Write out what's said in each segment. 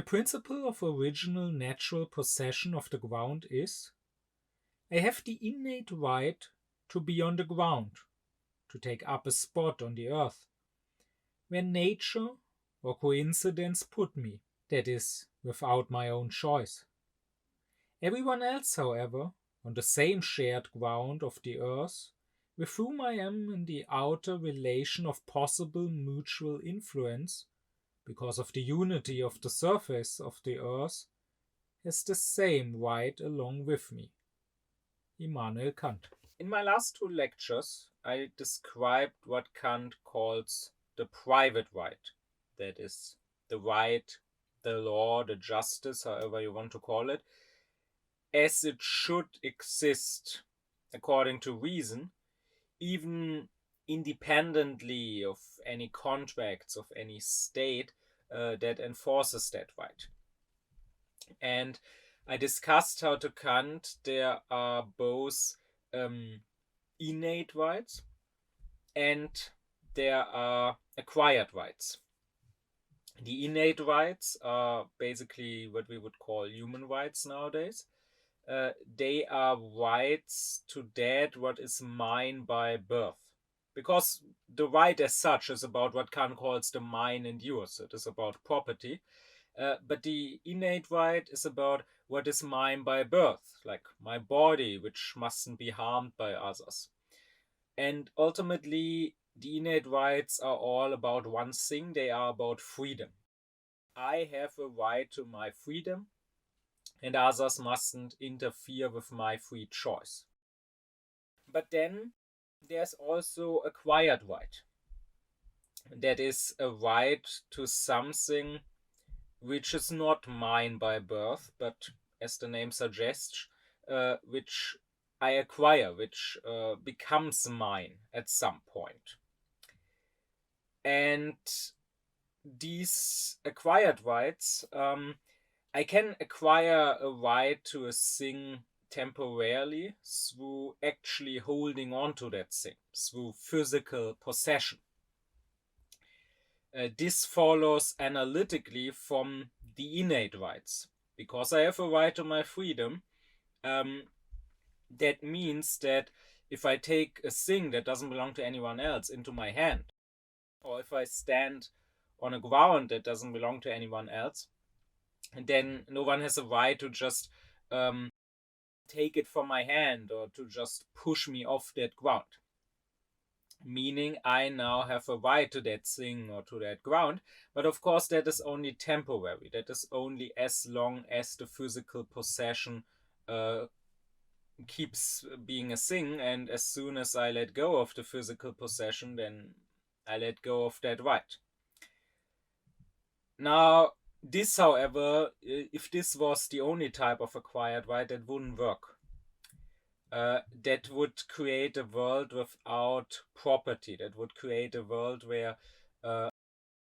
principle of original natural possession of the ground is, I have the innate right to be on the ground, to take up a spot on the earth, where nature or coincidence put me, that is, without my own choice. Everyone else, however, on the same shared ground of the earth, with whom I am in the outer relation of possible mutual influence, because of the unity of the surface of the earth, has the same right along with me. Immanuel Kant. In my last two lectures, I described what Kant calls the private right, that is, the right, the law, the justice, however you want to call it, as it should exist according to reason, even independently of any contracts, of any state that enforces that right. And I discussed how to Kant there are both innate rights and there are acquired rights. The innate rights are basically what we would call human rights nowadays. They are rights to that what is mine by birth. Because the right as such is about what Kant calls the mine and yours. It is about property. But the innate right is about what is mine by birth, like my body, which mustn't be harmed by others. And ultimately, the innate rights are all about one thing. They are about freedom. I have a right to my freedom, and others mustn't interfere with my free choice. But then there's also acquired right. That is a right to something which is not mine by birth, but as the name suggests, which I acquire, which becomes mine at some point. And these acquired rights, I can acquire a right to a thing temporarily through actually holding on to that thing, through physical possession. This follows analytically from the innate rights. Because I have a right to my freedom, that means that if I take a thing that doesn't belong to anyone else into my hand, or if I stand on a ground that doesn't belong to anyone else, then no one has a right to just take it from my hand or to just push me off that ground. Meaning I now have a right to that thing or to that ground, but of course that is only temporary. That is only as long as the physical possession keeps being a thing, and as soon as I let go of the physical possession, then I let go of that right. Now, this, however, if this was the only type of acquired right, that wouldn't work. That would create a world without property. That would create a world where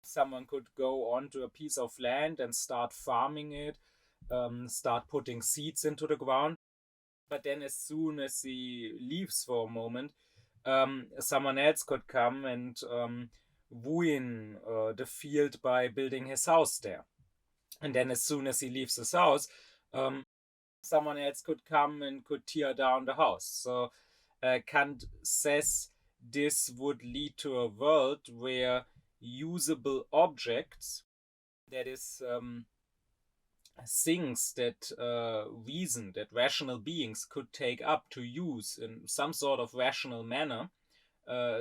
someone could go onto a piece of land and start farming it, start putting seeds into the ground. But then as soon as he leaves for a moment, someone else could come and ruin the field by building his house there. And then as soon as he leaves his house, someone else could come and could tear down the house. So Kant says this would lead to a world where usable objects, that is, things that reason, that rational beings could take up to use in some sort of rational manner,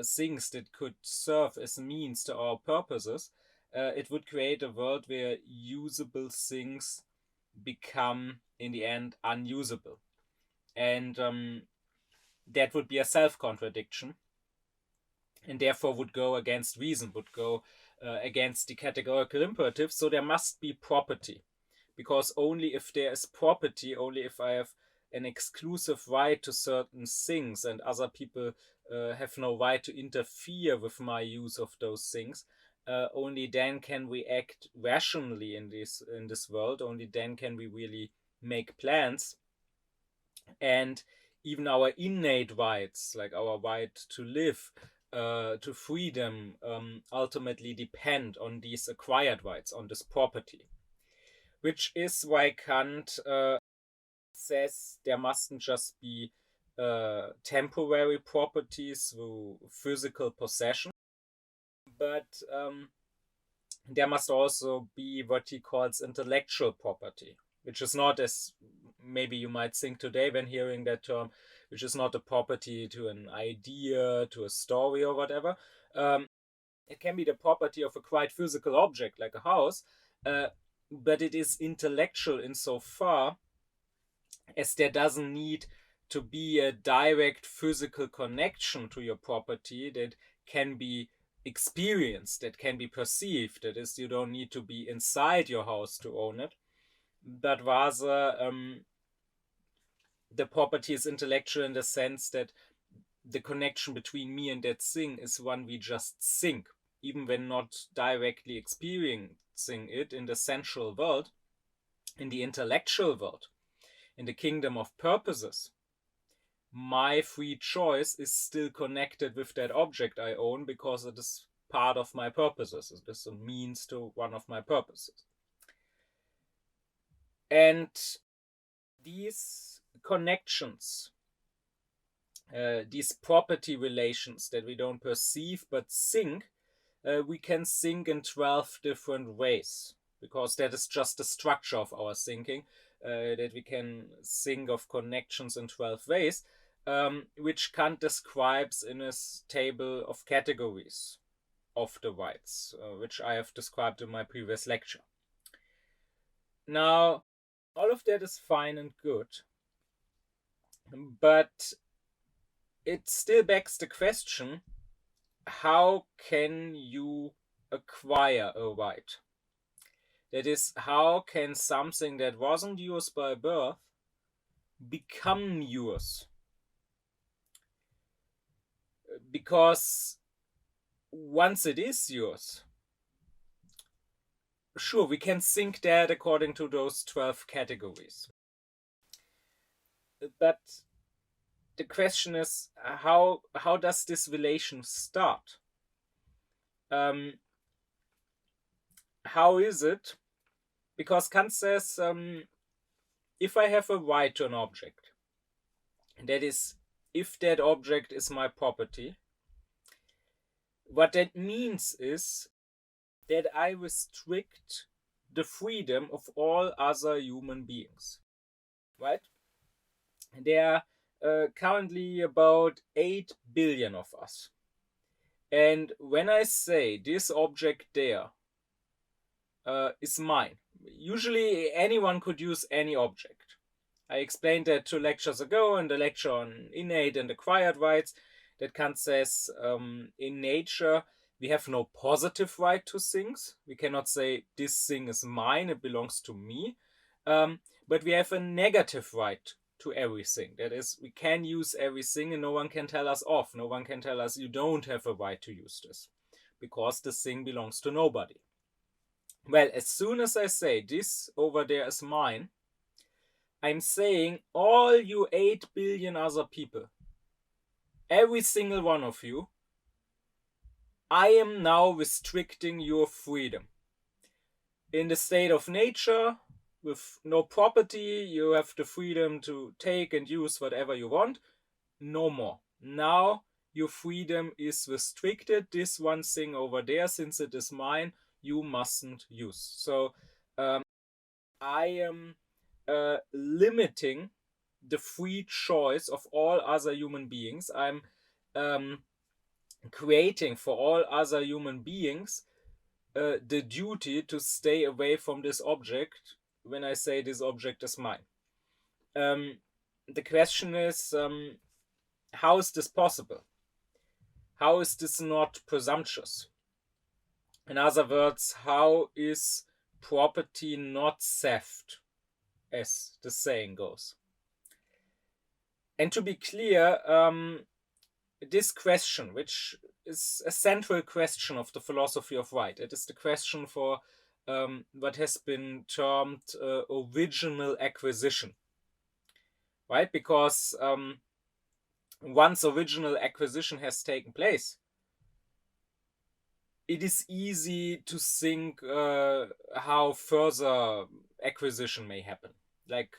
things that could serve as means to our purposes, it would create a world where usable things become, in the end, unusable. And that would be a self-contradiction, and therefore would go against reason, would go against the categorical imperative. So there must be property. Because only if there is property, only if I have an exclusive right to certain things and other people have no right to interfere with my use of those things, only then can we act rationally in this world. Only then can we really make plans. And even our innate rights, like our right to live, to freedom, ultimately depend on these acquired rights, on this property. which is why Kant says there mustn't just be temporary properties through physical possession, but there must also be what he calls intellectual property, which is not, as maybe you might think today when hearing that term, which is not a property to an idea, to a story or whatever. It can be the property of a quite physical object like a house, but it is intellectual insofar as there doesn't need to be a direct physical connection to your property that can be experienced, that can be perceived. That is, you don't need to be inside your house to own it, but rather the property is intellectual in the sense that the connection between me and that thing is one we just think, even when not directly experiencing it in the sensual world. In the intellectual world, in the kingdom of purposes, my free choice is still connected with that object I own because it is part of my purposes. It is a means to one of my purposes. And these connections, these property relations that we don't perceive but think, we can think in 12 different ways, because that is just the structure of our thinking, that we can think of connections in 12 ways, which Kant describes in his table of categories of the rights, which I have described in my previous lecture. Now, all of that is fine and good, but it still begs the question, how can you acquire a right? That is, how can something that wasn't yours by birth become yours? Because once it is yours, sure, we can think that according to those 12 categories. But the question is, how does this relation start? How is it? Because Kant says, if I have a right to an object, that is, if that object is my property, what that means is that I restrict the freedom of all other human beings, right? There are currently about 8 billion of us. And when I say this object there is mine, usually anyone could use any object. I explained that 2 lectures ago in the lecture on innate and acquired rights, that Kant says in nature we have no positive right to things. We cannot say this thing is mine, it belongs to me. But we have a negative right to everything. That is, we can use everything and no one can tell us off. No one can tell us you don't have a right to use this, because this thing belongs to nobody. Well, as soon as I say this over there is mine, I'm saying all you 8 billion other people, every single one of you, I am now restricting your freedom. In the state of nature, with no property, you have the freedom to take and use whatever you want. No more. Now your freedom is restricted. This one thing over there, since it is mine, you mustn't use. So I am limiting the free choice of all other human beings. I'm creating for all other human beings the duty to stay away from this object when I say this object is mine. The question is, how is this possible? How is this not presumptuous? In other words, how is property not theft, as the saying goes? And to be clear, this question, which is a central question of the philosophy of right, it is the question for what has been termed original acquisition, right? Because once original acquisition has taken place, it is easy to think how further acquisition may happen. Like,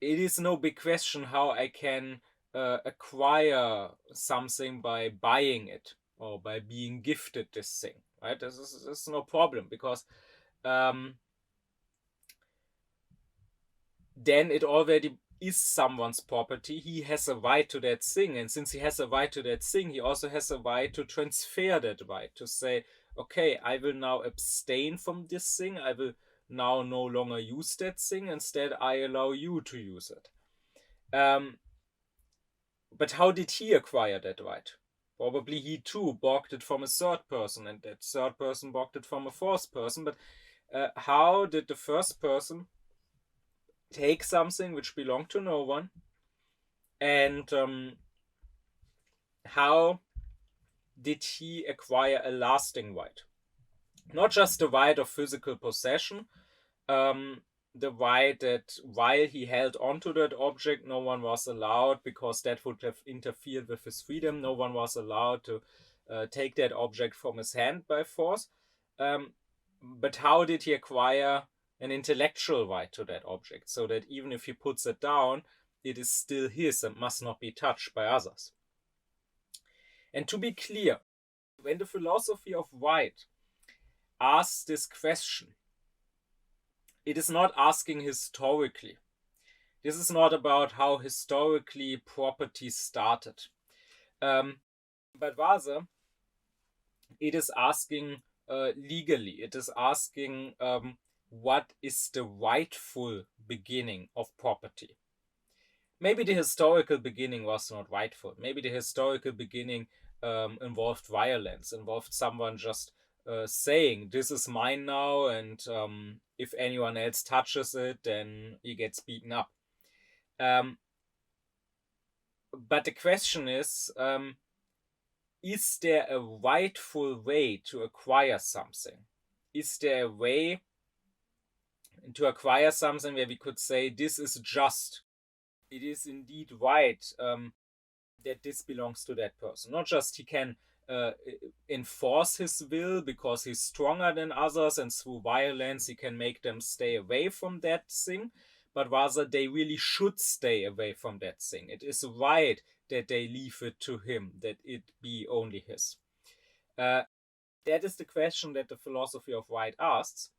it is no big question how I can acquire something by buying it or by being gifted this thing, right? This is no problem, because then it already is someone's property. He has a right to that thing, and since he has a right to that thing, he also has a right to transfer that right, to say, okay, I will now abstain from this thing, I will now no longer use that thing, instead I allow you to use it. But how did he acquire that right? Probably he too bought it from a third person, and that third person bought it from a fourth person. But how did the first person take something which belonged to no one, and how did he acquire a lasting right? Not just the right of physical possession, the right that while he held onto that object, no one was allowed, because that would have interfered with his freedom. No one was allowed to take that object from his hand by force. But how did he acquire an intellectual right to that object, so that even if he puts it down, it is still his and must not be touched by others? And to be clear, when the philosophy of right asks this question, it is not asking historically. This is not about how historically property started. But rather, it is asking legally. It is asking what is the rightful beginning of property. Maybe the historical beginning was not rightful. Maybe the historical beginning involved violence, involved someone just saying, this is mine now, and if anyone else touches it, then he gets beaten up. But the question is there a rightful way to acquire something? Is there a way to acquire something where we could say, this is just, it is indeed right that this belongs to that person? Not just he can enforce his will because he's stronger than others, and through violence he can make them stay away from that thing, but rather they really should stay away from that thing. It is right that they leave it to him, that it be only his. That is the question that the philosophy of right asks.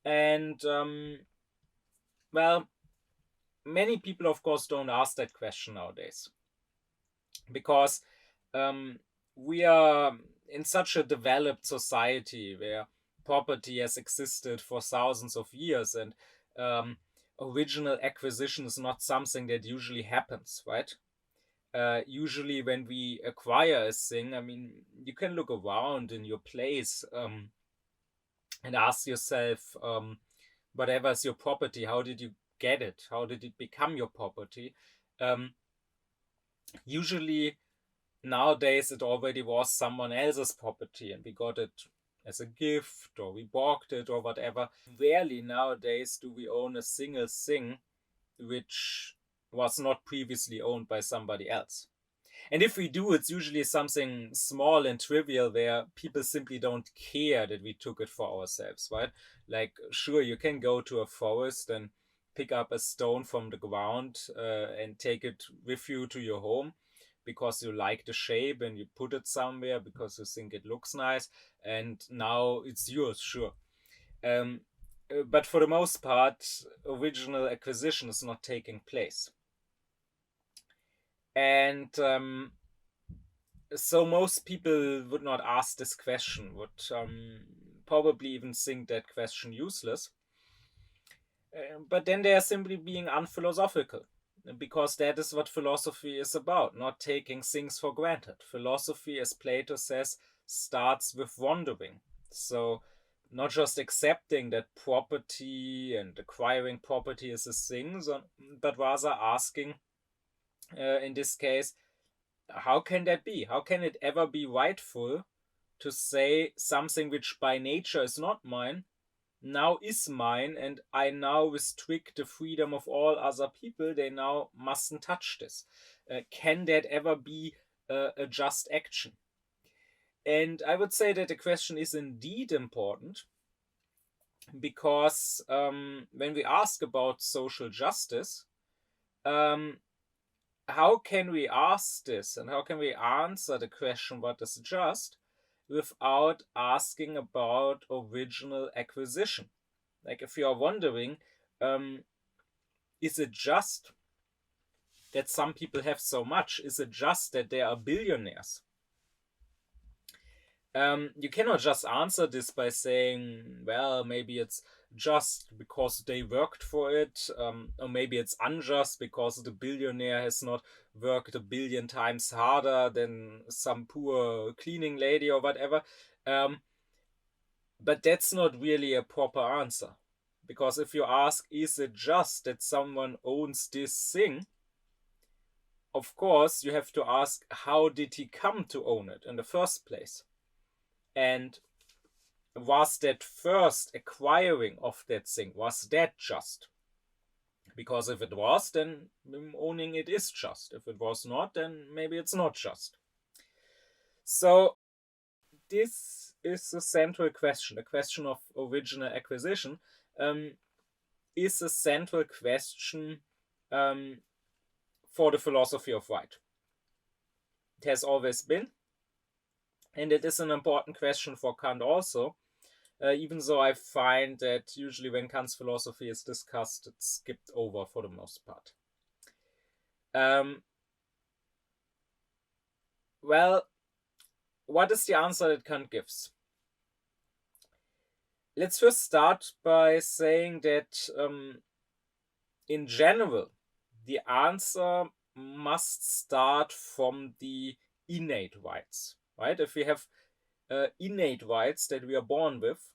And well, many people, of course, don't ask that question nowadays, because we are in such a developed society where property has existed for thousands of years, and original acquisition is not something that usually happens, right? Usually when we acquire a thing, I mean, you can look around in your place and ask yourself, whatever is your property, how did you get it? How did it become your property? Usually nowadays it already was someone else's property, and we got it as a gift, or we bought it, or whatever. Rarely nowadays do we own a single thing which was not previously owned by somebody else. And if we do, it's usually something small and trivial where people simply don't care that we took it for ourselves, right? Like, sure, you can go to a forest and pick up a stone from the ground and take it with you to your home because you like the shape, and you put it somewhere because you think it looks nice, and now it's yours, sure. But for the most part, original acquisition is not taking place. And so most people would not ask this question, would probably even think that question useless. But then they are simply being unphilosophical, because that is what philosophy is about, not taking things for granted. Philosophy, as Plato says, starts with wondering. So not just accepting that property and acquiring property is a thing, but rather asking, in this case, how can that be? How can it ever be rightful to say something which by nature is not mine now is mine, and I now restrict the freedom of all other people? They now mustn't touch this. Can that ever be a just action? And I would say that the question is indeed important, because when we ask about social justice, how can we ask this and how can we answer the question what is just without asking about original acquisition? Like, if you are wondering, is it just that some people have so much? Is it just that they are billionaires? You cannot just answer this by saying, well, maybe it's just because they worked for it, or maybe it's unjust because the billionaire has not worked 1 billion times harder than some poor cleaning lady or whatever. But that's not really a proper answer. Because if you ask, is it just that someone owns this thing? Of course, you have to ask, how did he come to own it in the first place? And was that first acquiring of that thing, was that just? Because if it was, then owning it is just. If it was not, then maybe it's not just. So this is a central question. The question of original acquisition is a central question for the philosophy of right. It has always been, and it is an important question for Kant also, even though I find that usually when Kant's philosophy is discussed, it's skipped over for the most part. Well, what is the answer that Kant gives? Let's first start by saying that in general, the answer must start from the innate rights, right? If we have innate rights that we are born with,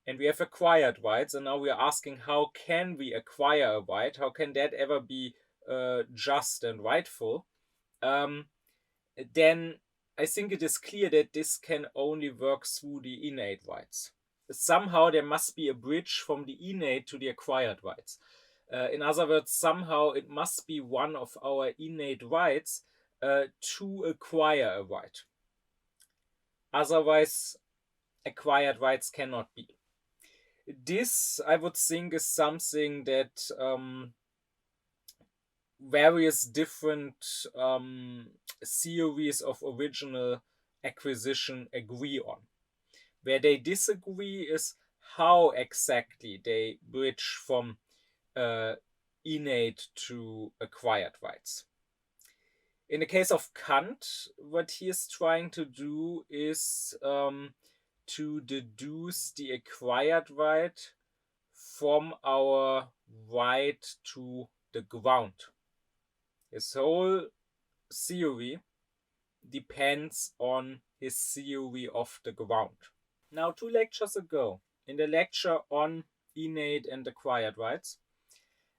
and we have acquired rights, and now we are asking, how can we acquire a right? How can that ever be just and rightful? Then I think it is clear that this can only work through the innate rights. Somehow there must be a bridge from the innate to the acquired rights. In other words, somehow it must be one of our innate rights to acquire a right. Otherwise, acquired rights cannot be. This, I would think, is something that various different theories of original acquisition agree on. Where they disagree is how exactly they bridge from innate to acquired rights. In the case of Kant, what he is trying to do is to deduce the acquired right from our right to the ground. His whole theory depends on his theory of the ground. Now, 2 lectures ago, in the lecture on innate and acquired rights,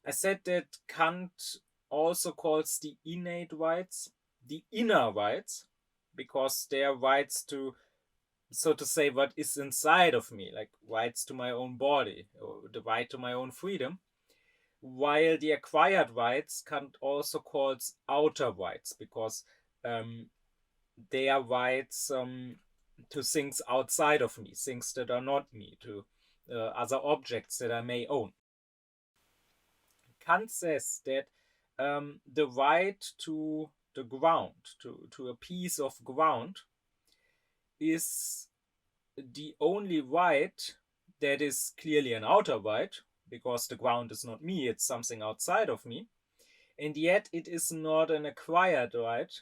I said that Kant also calls the innate rights the inner rights, because they are rights to, so to say, what is inside of me, like rights to my own body, or the right to my own freedom, while the acquired rights Kant also calls outer rights, because they are rights to things outside of me, things that are not me, to other objects that I may own. Kant says that the right to the ground, to a piece of ground, is the only right that is clearly an outer right, because the ground is not me, it's something outside of me, and yet it is not an acquired right,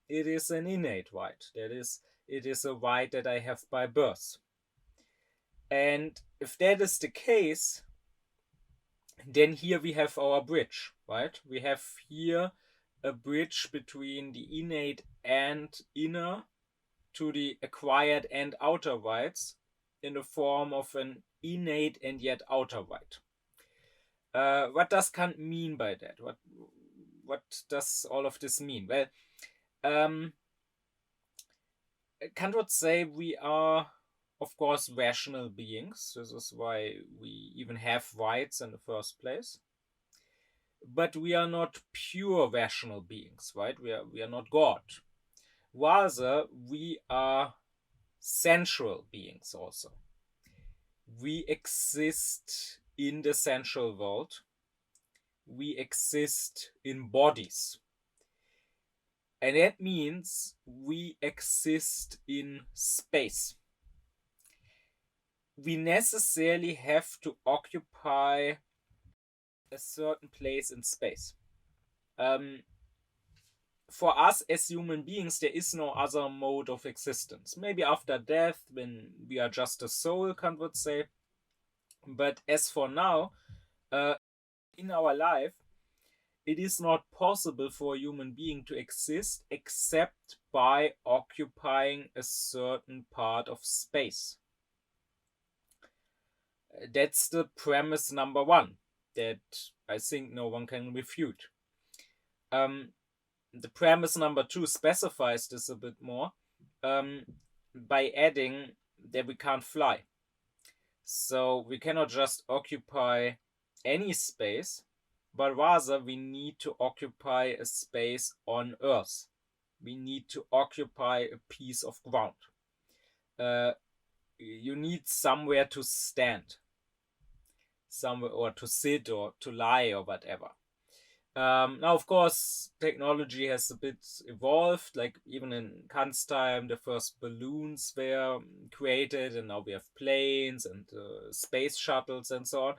it is an innate right. That is, it is a right that I have by birth. And if that is the case, then here we have our bridge, right? We have here a bridge between the innate and inner to the acquired and outer rights in the form of an innate and yet outer right. What does Kant mean by that? What does all of this mean? Well, Kant would say we are, of course, rational beings. This is why we even have rights in the first place. But we are not pure rational beings, right? We are not God. Rather, we are sensual beings also. we exist in the sensual world. We exist in bodies. And that means we exist in space. We necessarily have to occupy a certain place in space. For us as human beings, there is no other mode of existence. Maybe after death, when we are just a soul, Kant would say. But as for now, in our life, it is not possible for a human being to exist except by occupying a certain part of space. That's the premise number one that I think no one can refute. The premise number two specifies this a bit more by adding that we can't fly. So we cannot just occupy any space, but rather we need to occupy a space on Earth. We need to occupy a piece of ground. You need somewhere to stand, somewhere, or to sit, or to lie, or whatever. Now, of course, technology has a bit evolved. Like even in Kant's time, the first balloons were created, and now we have planes and space shuttles and so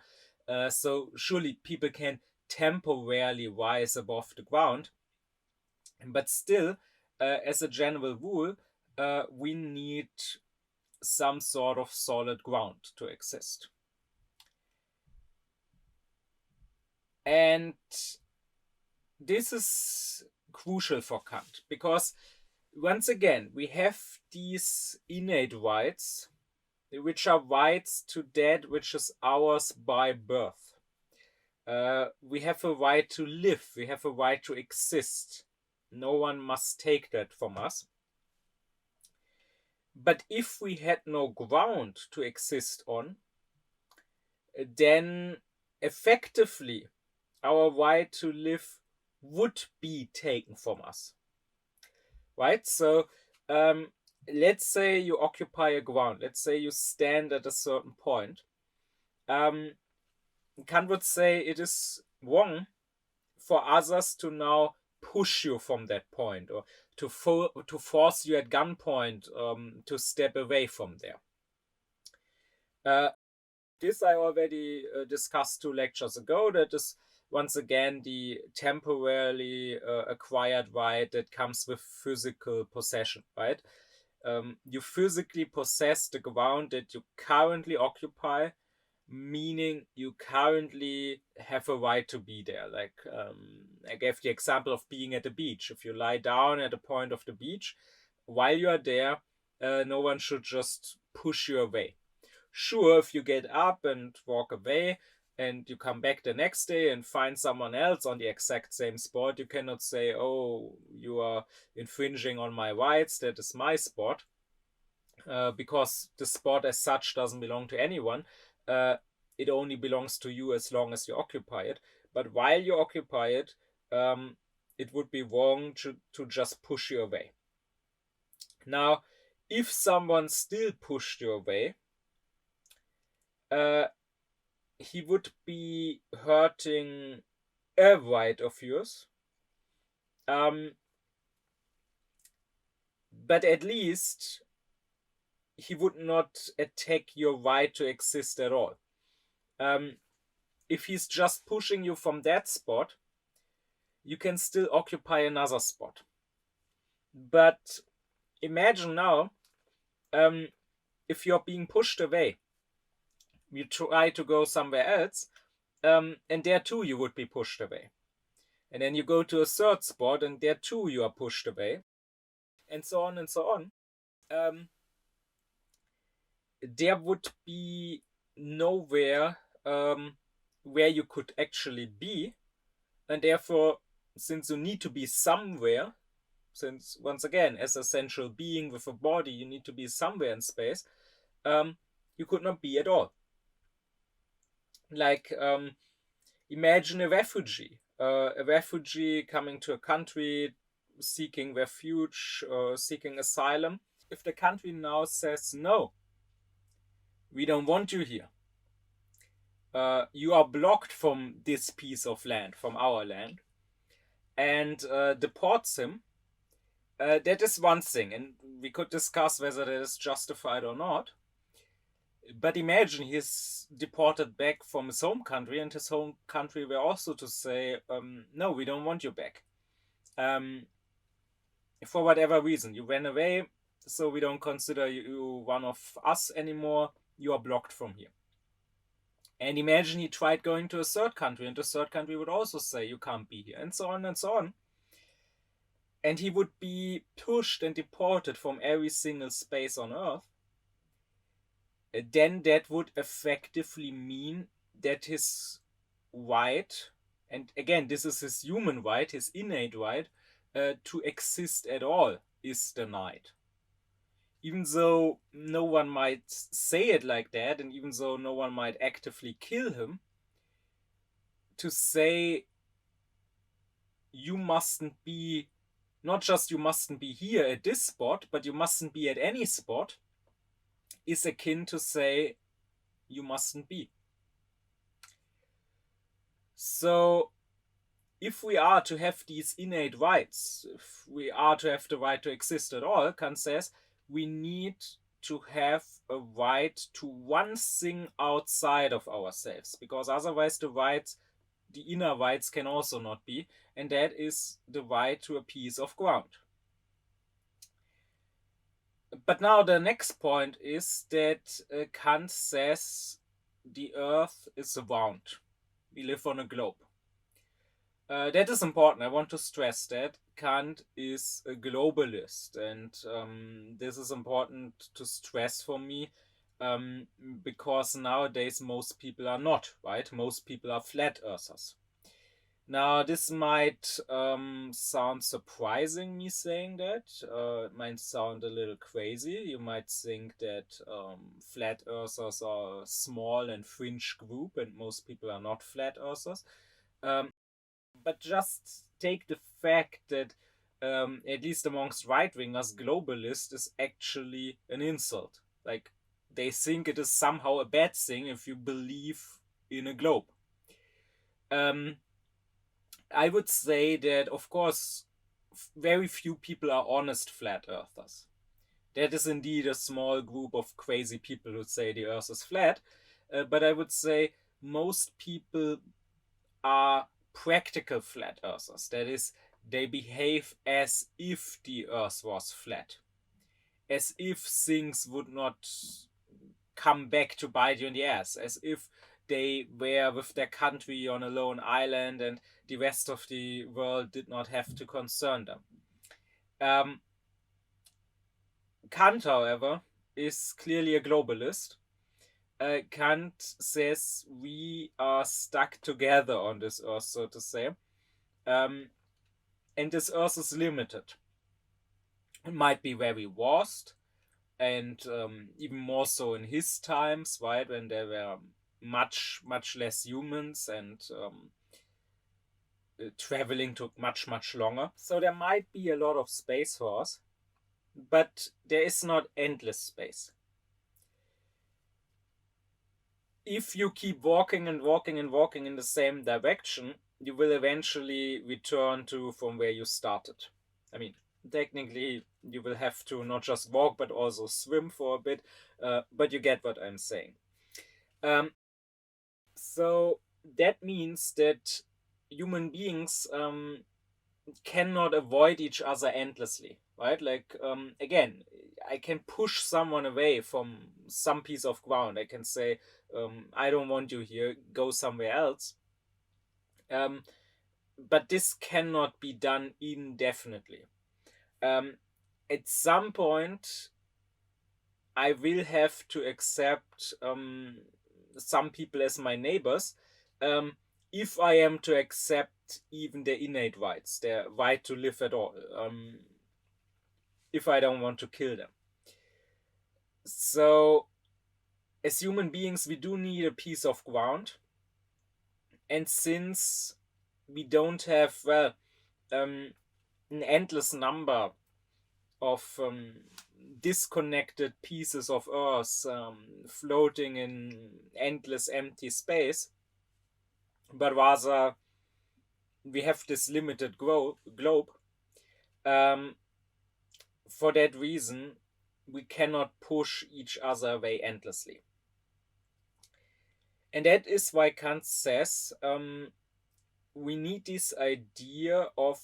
on. So surely people can temporarily rise above the ground, but still, as a general rule, we need some sort of solid ground to exist. And this is crucial for Kant, because once again, we have these innate rights, which are rights to that which is ours by birth. We have a right to live, we have a right to exist. No one must take that from us. But if we had no ground to exist on, then effectively our right to live would be taken from us. Right? So let's say you occupy a ground. Let's say you stand at a certain point. Kant would say it is wrong for others to now push you from that point, or to force you at gunpoint to step away from there. This I already discussed 2 lectures ago. That is once again the temporarily acquired right that comes with physical possession, right? You physically possess the ground that you currently occupy, meaning you currently have a right to be there. Like I gave the example of being at the beach. If you lie down at a point of the beach, while you are there, no one should just push you away. Sure, if you get up and walk away and you come back the next day and find someone else on the exact same spot, you cannot say, oh, you are infringing on my rights, that is my spot, because the spot as such doesn't belong to anyone. It only belongs to you as long as you occupy it. But while you occupy it, it would be wrong to just push you away. Now, if someone still pushed you away, he would be hurting a right of yours. But at least he would not attack your right to exist at all. If he's just pushing you from that spot, you can still occupy another spot. But imagine now, if you're being pushed away, you try to go somewhere else, and there too you would be pushed away. And then you go to a third spot, and there too you are pushed away, and so on and so on. There would be nowhere where you could actually be, and therefore, since you need to be somewhere, since once again, as a sensual being with a body, you need to be somewhere in space, you could not be at all. Like, imagine a refugee coming to a country, seeking refuge, seeking asylum. If the country now says, no, we don't want you here. You are blocked from this piece of land, from our land, and deports him. That is one thing, and we could discuss whether that is justified or not. But imagine he's deported back from his home country, and his home country were also to say, no, we don't want you back. For whatever reason, you ran away, so we don't consider you one of us anymore. You are blocked from here. And imagine he tried going to a third country, and the third country would also say, you can't be here, and so on and so on. And he would be pushed and deported from every single space on Earth. Then that would effectively mean that his right, and again, this is his human right, his innate right, to exist at all is denied. Even though no one might say it like that, and even though no one might actively kill him, to say you mustn't be, not just you mustn't be here at this spot, but you mustn't be at any spot, is akin to say you mustn't be. So if we are to have these innate rights, if we are to have the right to exist at all, Kant says, we need to have a right to one thing outside of ourselves, because otherwise the inner rights can also not be, and that is the right to a piece of ground. But now the next point is that Kant says the earth is round. We live on a globe. That is important. I want to stress that Kant is a globalist, and this is important to stress for me, because nowadays most people are not, right? Most people are flat earthers. Now, this might sound surprising, me saying that. It might sound a little crazy. You might think that flat earthers are a small and fringe group, and most people are not flat earthers. But just take the fact that, at least amongst right-wingers, globalist is actually an insult. Like, they think it is somehow a bad thing if you believe in a globe. I would say that, of course, very few people are honest flat earthers. That is indeed a small group of crazy people who say the earth is flat. But I would say most people are practical flat earthers. That is, they behave as if the earth was flat. As if things would not come back to bite you in the ass. As if they were with their country on a lone island and the rest of the world did not have to concern them. Kant, however, is clearly a globalist. Kant says we are stuck together on this earth, so to say. And this earth is limited. It might be very vast, and even more so in his times, right, when there were much less humans, and traveling took much longer. So there might be a lot of space for us, but there is not endless space. If you keep walking and walking and walking in the same direction, you will eventually return to from where you started. I mean, technically you will have to not just walk but also swim for a bit, but you get what I'm saying. So that means that human beings cannot avoid each other endlessly, right? Like, again, I can push someone away from some piece of ground. I can say, I don't want you here, go somewhere else. But this cannot be done indefinitely. At some point, I will have to accept some people as my neighbors, if I am to accept even their innate rights, their right to live at all, if I don't want to kill them. So, as human beings, we do need a piece of ground. And since we don't have, well, an endless number disconnected pieces of Earth floating in endless empty space, but rather we have this limited globe. For that reason, we cannot push each other away endlessly. And that is why Kant says we need this idea of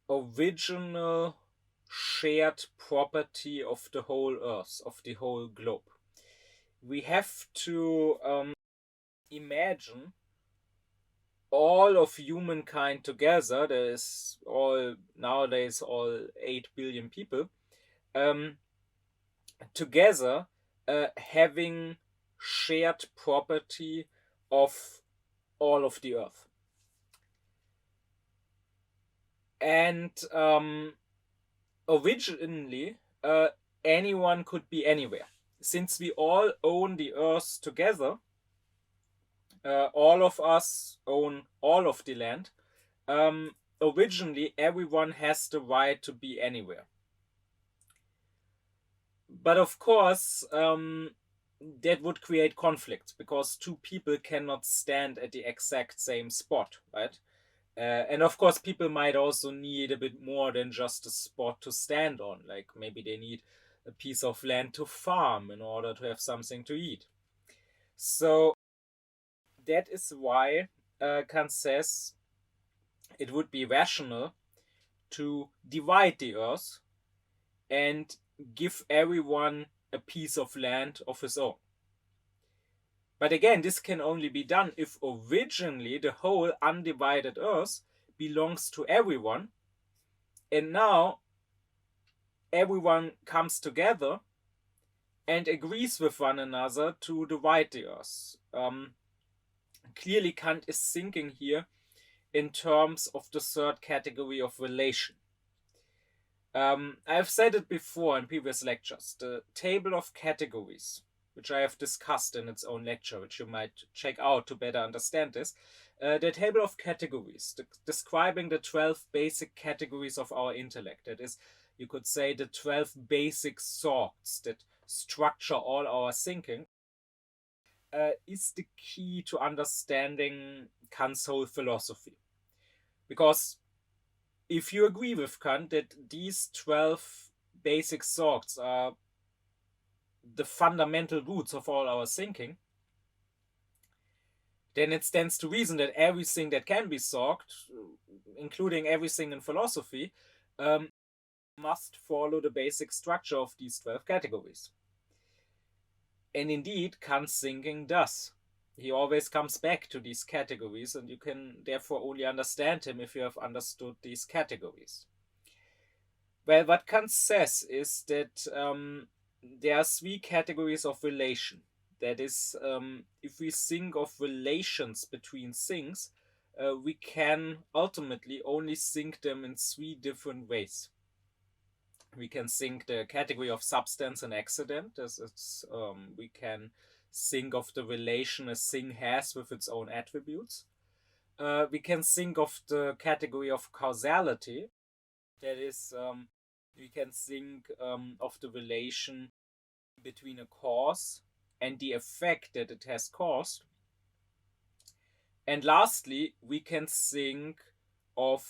original shared property of the whole Earth, of the whole globe. We have to imagine all of humankind together. There is nowadays all 8 billion people together having shared property of all of the Earth. And originally, anyone could be anywhere. Since we all own the Earth together, all of us own all of the land. Originally, everyone has the right to be anywhere. But of course, that would create conflicts because two people cannot stand at the exact same spot, right? And of course, people might also need a bit more than just a spot to stand on. Like maybe they need a piece of land to farm in order to have something to eat. So that is why Kant says it would be rational to divide the Earth and give everyone a piece of land of his own. But again, this can only be done if originally the whole undivided Earth belongs to everyone, and now everyone comes together and agrees with one another to divide the Earth. Clearly, Kant is thinking here in terms of the third category of relation. I've said it before in previous lectures. The table of categories, which I have discussed in its own lecture, which you might check out to better understand this. The table of categories, describing the 12 basic categories of our intellect. That is, you could say, the 12 basic thoughts that structure all our thinking, is the key to understanding Kant's whole philosophy. Because if you agree with Kant that these 12 basic thoughts are the fundamental roots of all our thinking, then it stands to reason that everything that can be thought, including everything in philosophy, must follow the basic structure of these 12 categories. And indeed, Kant's thinking does. He always comes back to these categories, and you can therefore only understand him if you have understood these categories. Well, what Kant says is that there are 3 categories of relation. That is, if we think of relations between things, we can ultimately only think them in 3 different ways. We can think the category of substance and accident, as it's, we can think of the relation a thing has with its own attributes. We can think of the category of causality. That is, we can think of the relation between a cause and the effect that it has caused. And lastly, we can think of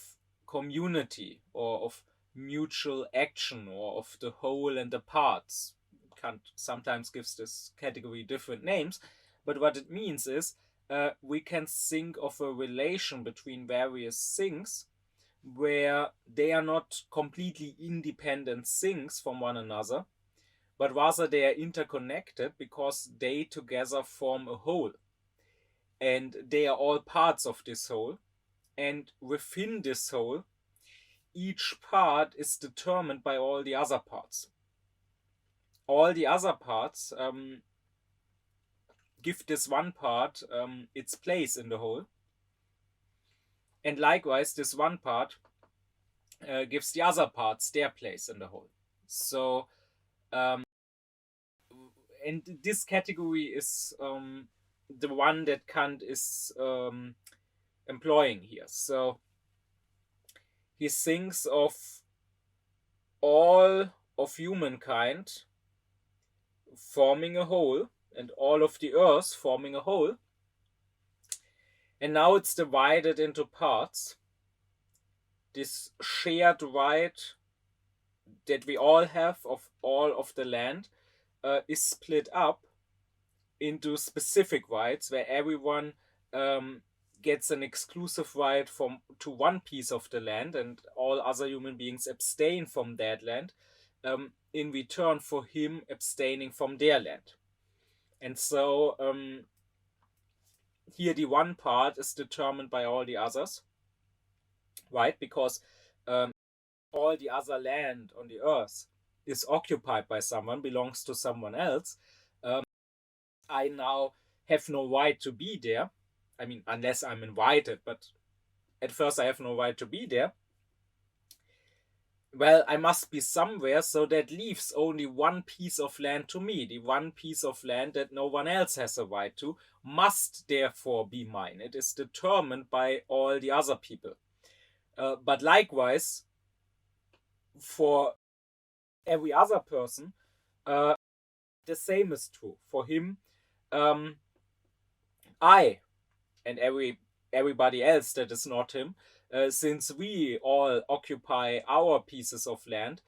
community, or of mutual action, or of the whole and the parts. Kant sometimes gives this category different names, but what it means is we can think of a relation between various things where they are not completely independent things from one another, but rather they are interconnected because they together form a whole. And they are all parts of this whole. And within this whole, each part is determined by all the other parts. All the other parts give this one part its place in the whole. And likewise, this one part gives the other parts their place in the whole. So, and this category is the one that Kant is employing here. So he thinks of all of humankind forming a whole, and all of the earth forming a whole. And now it's divided into parts. This shared right that we all have of all of the land is split up into specific rights where everyone gets an exclusive right to one piece of the land, and all other human beings abstain from that land in return for him abstaining from their land. And so here the one part is determined by all the others, right? Because all the other land on the earth is occupied by someone, belongs to someone else. I now have no right to be there. I mean, unless I'm invited, but at first I have no right to be there. Well, I must be somewhere, so that leaves only one piece of land to me. The one piece of land that no one else has a right to must therefore be mine. It is determined by all the other people. But likewise, for every other person, the same is true. For him, I and everybody else that is not him, since we all occupy our pieces of land,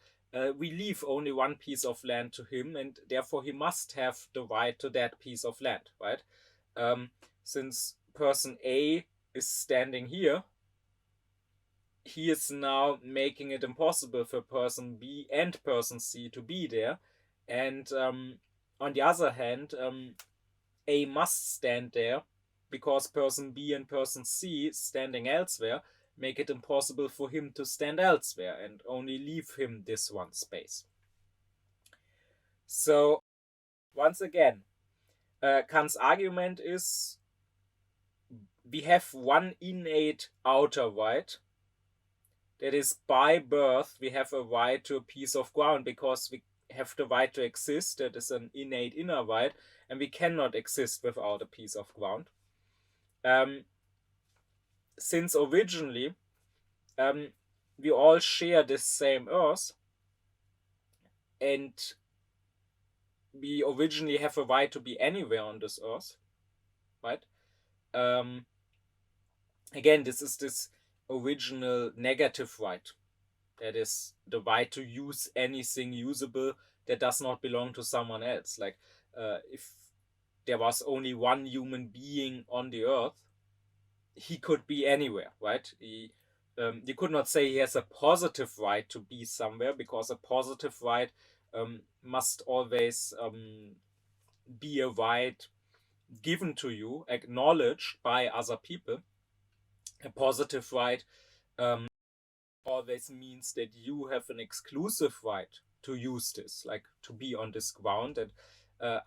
we leave only one piece of land to him, and therefore he must have the right to that piece of land, right? Since person A is standing here, he is now making it impossible for person B and person C to be there. And on the other hand, A must stand there because person B and person C standing elsewhere make it impossible for him to stand elsewhere and only leave him this one space. So, once again, Kant's argument is we have one innate outer right. That is, by birth, we have a right to a piece of ground because we have the right to exist. That is an innate inner right, and we cannot exist without a piece of ground. Since originally we all share this same earth, and we originally have a right to be anywhere on this earth, right? Again, this is this original negative right. That is the right to use anything usable that does not belong to someone else. Like if there was only one human being on the earth, he could be anywhere, right? You could not say he has a positive right to be somewhere, because a positive right must always be a right given to you, acknowledged by other people. A positive right always means that you have an exclusive right to use this, like to be on this ground, and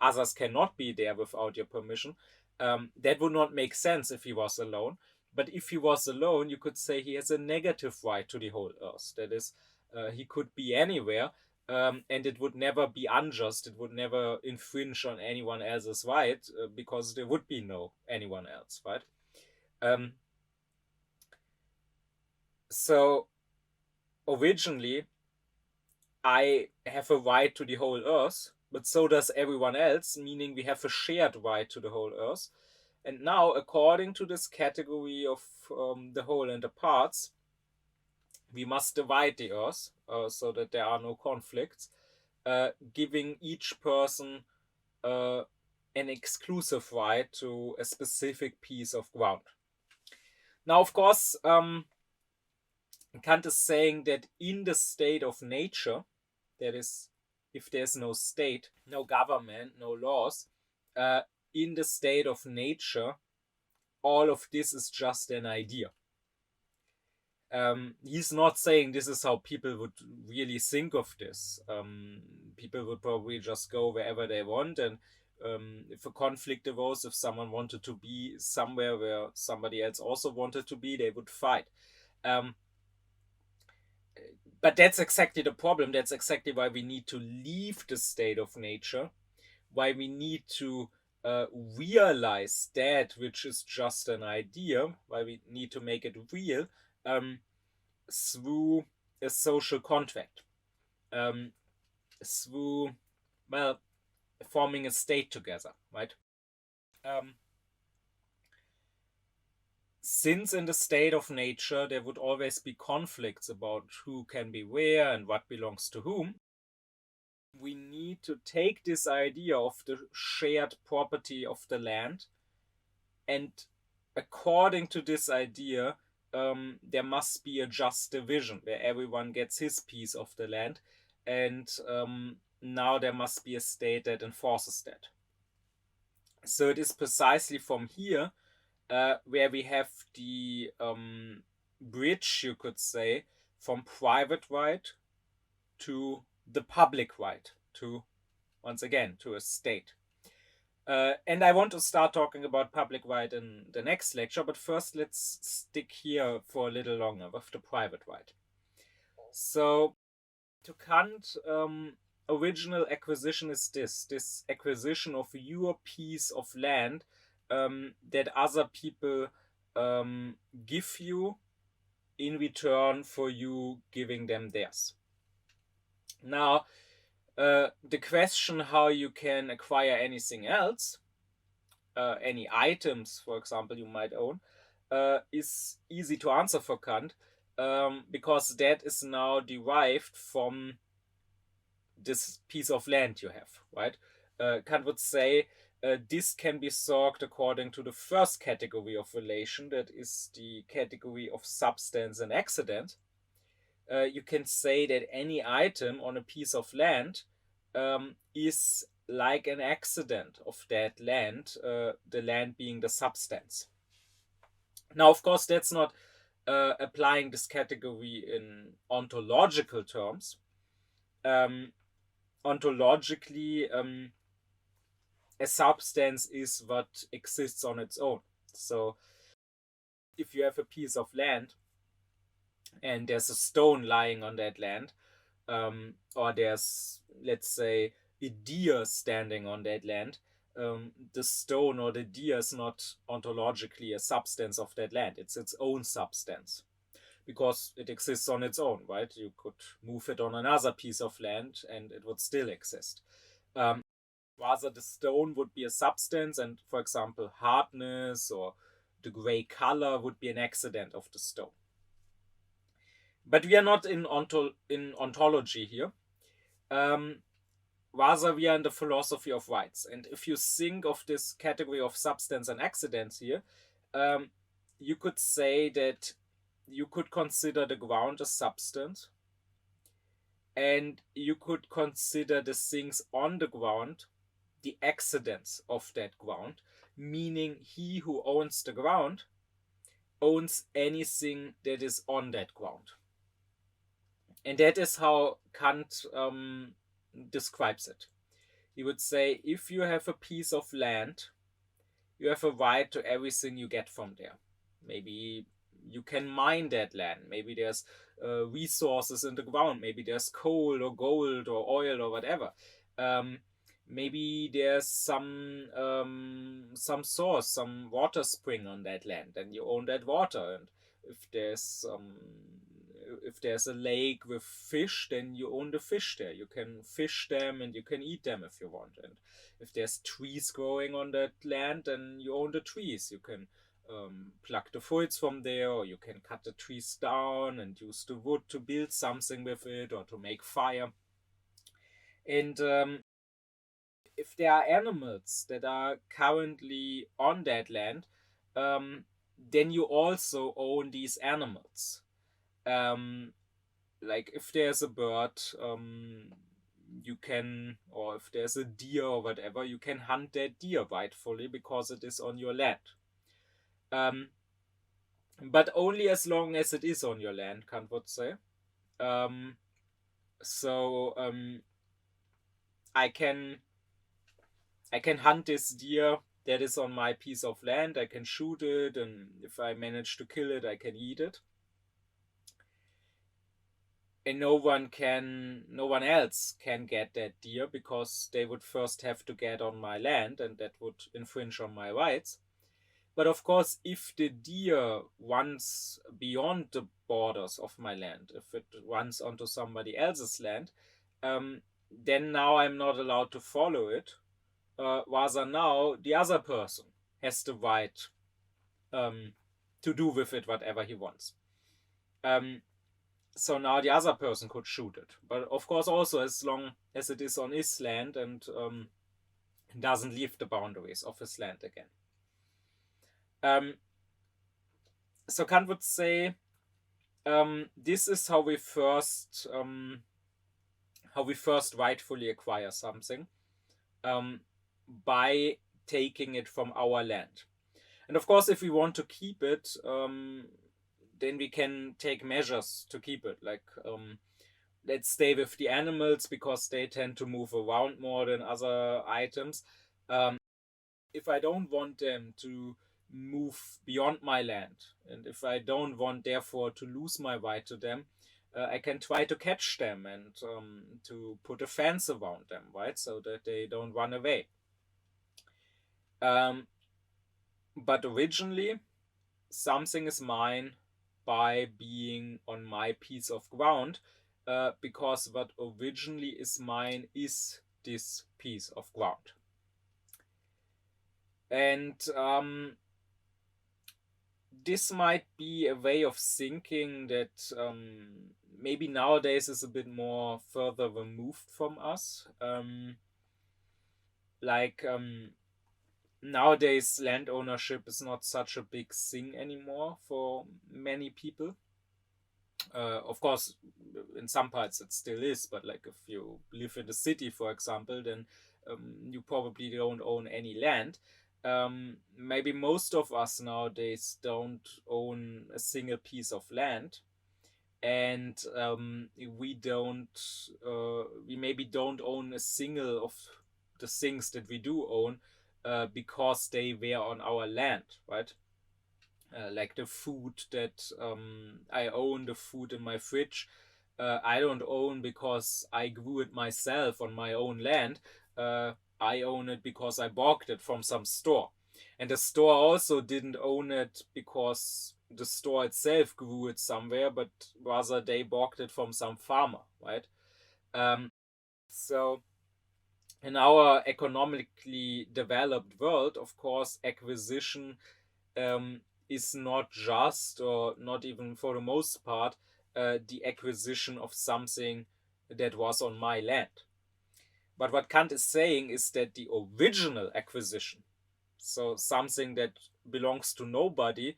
others cannot be there without your permission. That would not make sense if he was alone. But if he was alone, you could say he has a negative right to the whole earth. That is, he could be anywhere, and it would never be unjust. It would never infringe on anyone else's right, because there would be no anyone else, right? So originally, I have a right to the whole earth, but so does everyone else, meaning we have a shared right to the whole earth. And now, according to this category of the whole and the parts, we must divide the earth so that there are no conflicts, giving each person an exclusive right to a specific piece of ground. Now, of course, Kant is saying that in the state of nature, that is, if there's no state, no government, no laws, in the state of nature, all of this is just an idea. He's not saying this is how people would really think of this. People would probably just go wherever they want, and if a conflict arose, if someone wanted to be somewhere where somebody else also wanted to be, they would fight. But that's exactly the problem. That's exactly why we need to leave the state of nature, why we need to realize that which is just an idea, why we need to make it real through a social contract. through, well, forming a state together, right? Since in the state of nature there would always be conflicts about who can be where and what belongs to whom, we need to take this idea of the shared property of the land, and according to this idea, there must be a just division where everyone gets his piece of the land, and now there must be a state that enforces that. So it is precisely from here where we have the bridge, you could say, from private right to the public right, to, once again, to a state. And I want to start talking about public right in the next lecture, but first let's stick here for a little longer with the private right. So, to Kant, original acquisition is this acquisition of your piece of land that other people give you in return for you giving them theirs. Now, the question how you can acquire anything else, any items, for example, you might own, is easy to answer for Kant, because that is now derived from this piece of land you have, right? Kant would say this can be solved according to the first category of relation, that is the category of substance and accident. You can say that any item on a piece of land is like an accident of that land, the land being the substance. Now, of course, that's not applying this category in ontological terms. Ontologically, a substance is what exists on its own. So if you have a piece of land and there's a stone lying on that land, or there's, let's say, a deer standing on that land, the stone or the deer is not ontologically a substance of that land. It's its own substance because it exists on its own, right? You could move it on another piece of land and it would still exist. Rather, the stone would be a substance, and, for example, hardness or the gray color would be an accident of the stone. But we are not in ontology here. Rather, we are in the philosophy of rights. And if you think of this category of substance and accidents here, you could say that you could consider the ground a substance, and you could consider the things on the ground the accidents of that ground, meaning he who owns the ground owns anything that is on that ground. And that is how Kant describes it. He would say, if you have a piece of land, you have a right to everything you get from there. Maybe you can mine that land. Maybe there's resources in the ground. Maybe there's coal or gold or oil or whatever. Maybe there's some source, some water spring on that land, and you own that water. And if there's a lake with fish, then you own the fish there. You can fish them and you can eat them if you want. And if there's trees growing on that land, then you own the trees. You can pluck the fruits from there, or you can cut the trees down and use the wood to build something with it or to make fire. And if there are animals that are currently on that land, then you also own these animals. Like if there's a bird, you can, or if there's a deer or whatever, you can hunt that deer rightfully because it is on your land. But only as long as it is on your land, Kant would say. I can hunt this deer that is on my piece of land. I can shoot it, and if I manage to kill it, I can eat it. And no one else can get that deer, because they would first have to get on my land, and that would infringe on my rights. But of course, if the deer runs beyond the borders of my land, if it runs onto somebody else's land, then now I'm not allowed to follow it. Rather now the other person has the right to do with it whatever he wants. So now the other person could shoot it, but of course also as long as it is on his land and doesn't leave the boundaries of his land again. So Kant would say this is how we first rightfully acquire something, by taking it from our land. And of course, if we want to keep it, then we can take measures to keep it. Like, let's stay with the animals because they tend to move around more than other items. If I don't want them to move beyond my land, and if I don't want, therefore, to lose my right to them, I can try to catch them and to put a fence around them, right? So that they don't run away. But originally, something is mine by being on my piece of ground, because what originally is mine is this piece of ground. And this might be a way of thinking that maybe nowadays is a bit more further removed from us. Nowadays, land ownership is not such a big thing anymore for many people. Of course, in some parts it still is, but like if you live in the city, for example, then you probably don't own any land. Maybe most of us nowadays don't own a single piece of land, and we maybe don't own a single of the things that we do own, because they were on our land, right? Like the food that I own, the food in my fridge, I don't own because I grew it myself on my own land. I own it because I bought it from some store. And the store also didn't own it because the store itself grew it somewhere, but rather they bought it from some farmer, right? So in our economically developed world, of course, acquisition is not just, or not even for the most part, the acquisition of something that was on my land. But what Kant is saying is that the original acquisition, so something that belongs to nobody,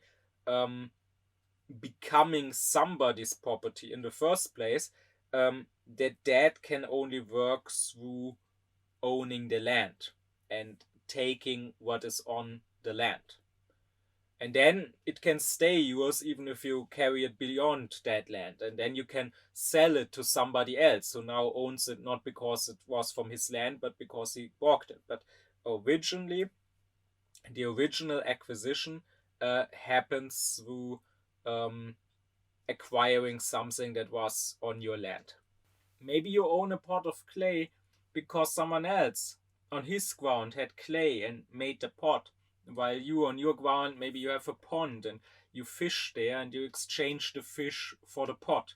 becoming somebody's property in the first place, that can only work through owning the land and taking what is on the land. And then it can stay yours even if you carry it beyond that land. And then you can sell it to somebody else who now owns it, not because it was from his land, but because he bought it. But originally, the original acquisition happens through acquiring something that was on your land. Maybe you own a pot of clay because someone else on his ground had clay and made the pot, while you on your ground, maybe you have a pond and you fish there and you exchange the fish for the pot.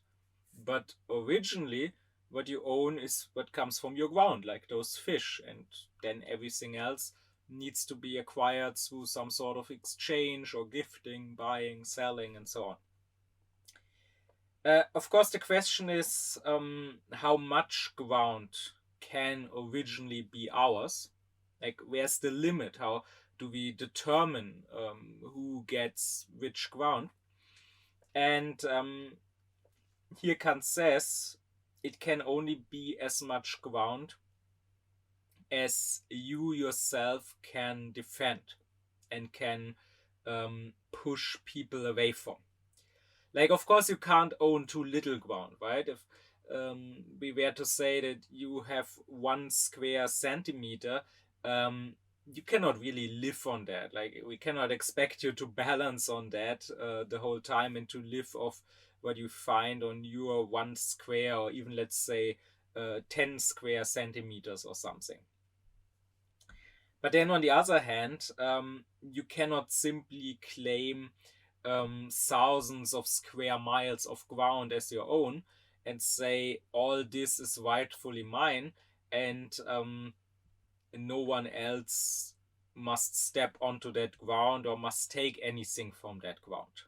But originally, what you own is what comes from your ground, like those fish, and then everything else needs to be acquired through some sort of exchange or gifting, buying, selling, and so on. Of course, the question is how much ground can originally be ours? Like, where's the limit? How do we determine who gets which ground? And here Kant says it can only be as much ground as you yourself can defend and can push people away from. Like, of course, you can't own too little ground, right? If we were to say that you have 1 square centimeter, you cannot really live on that. Like, we cannot expect you to balance on that the whole time and to live off what you find on your 1 square, or even, let's say, 10 square centimeters or something. But then on the other hand, you cannot simply claim thousands of square miles of ground as your own, and say all this is rightfully mine, and no one else must step onto that ground or must take anything from that ground.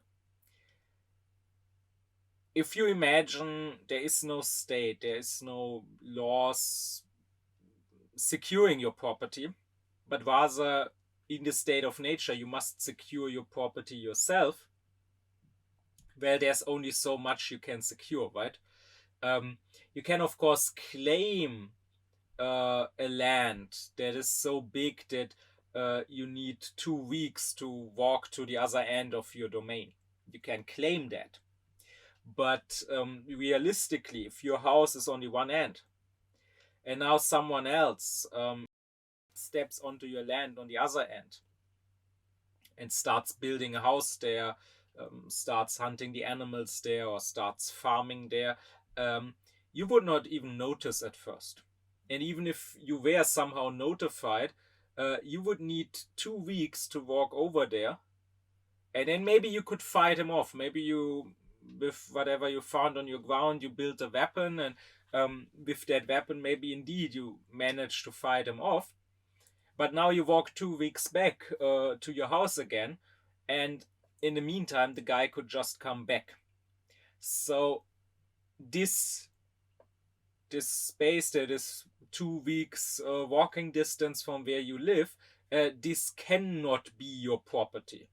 If you imagine there is no state, there is no laws securing your property, but rather in the state of nature you must secure your property yourself, well, there's only so much you can secure, right? You can of course claim a land that is so big that you need 2 weeks to walk to the other end of your domain. You can claim that. But realistically, if your house is on the one end and now someone else steps onto your land on the other end and starts building a house there, starts hunting the animals there, or starts farming there, you would not even notice at first. And even if you were somehow notified, you would need 2 weeks to walk over there. And then maybe you could fight him off. Maybe you, with whatever you found on your ground, you built a weapon, and with that weapon, maybe indeed you managed to fight him off. But now you walk 2 weeks back to your house again, and in the meantime, the guy could just come back. So this space that is 2 weeks walking distance from where you live, this cannot be your property.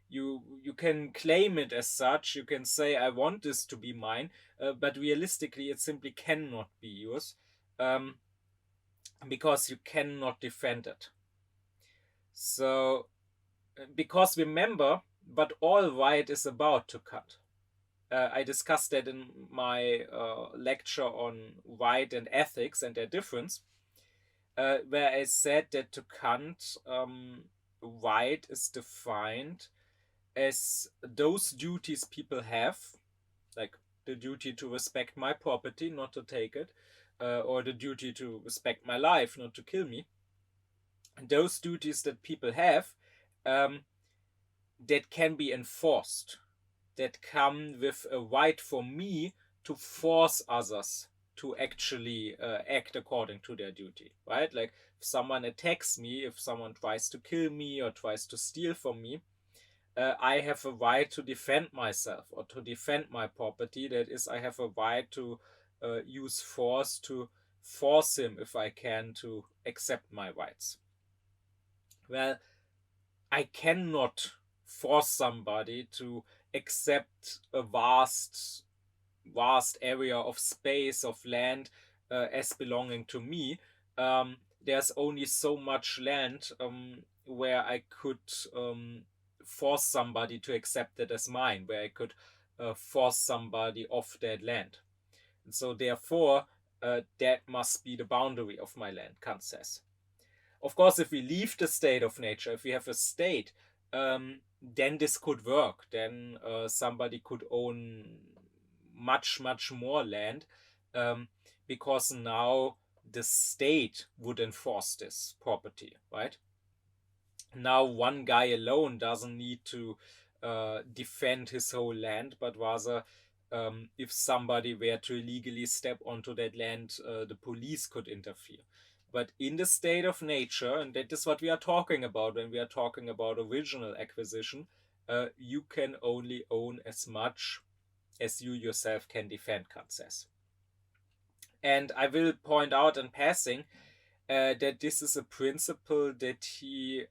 You can claim it as such. You can say, I want this to be mine, but realistically it simply cannot be yours, because you cannot defend it. So, because remember, but all right is about to Kant. I discussed that in my lecture on right and ethics and their difference, where I said that to Kant, right is defined as those duties people have, like the duty to respect my property, not to take it, or the duty to respect my life, not to kill me. And those duties that people have, that can be enforced, that come with a right for me to force others to actually act according to their duty, right? Like if someone attacks me, if someone tries to kill me or tries to steal from me, I have a right to defend myself or to defend my property. That is, I have a right to use force to force him, if I can, to accept my rights. Well, I cannot force somebody to accept a vast area of space, of land, as belonging to me. There's only so much land where I could force somebody to accept it as mine, where I could force somebody off that land. And so therefore, that must be the boundary of my land, Kant says. Of course, if we leave the state of nature, if we have a state, then this could work. Then somebody could own much more land, because now the state would enforce this property, right? Now one guy alone doesn't need to defend his whole land, but rather if somebody were to illegally step onto that land, the police could interfere. But in the state of nature, and that is what we are talking about when we are talking about original acquisition, you can only own as much as you yourself can defend, Kant says. And I will point out in passing that this is a principle that he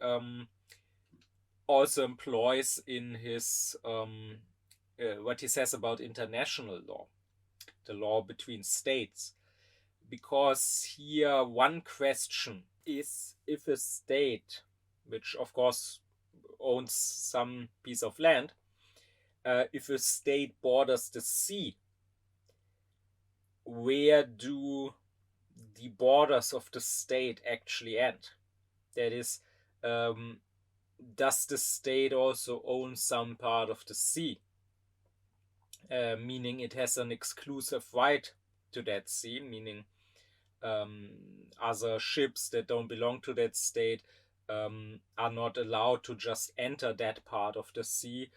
also employs in his what he says about international law, the law between states. Because here one question is, if a state, which of course owns some piece of land, if a state borders the sea, where do the borders of the state actually end? That is, does the state also own some part of the sea? Meaning it has an exclusive right to that sea, meaning other ships that don't belong to that state are not allowed to just enter that part of the sea,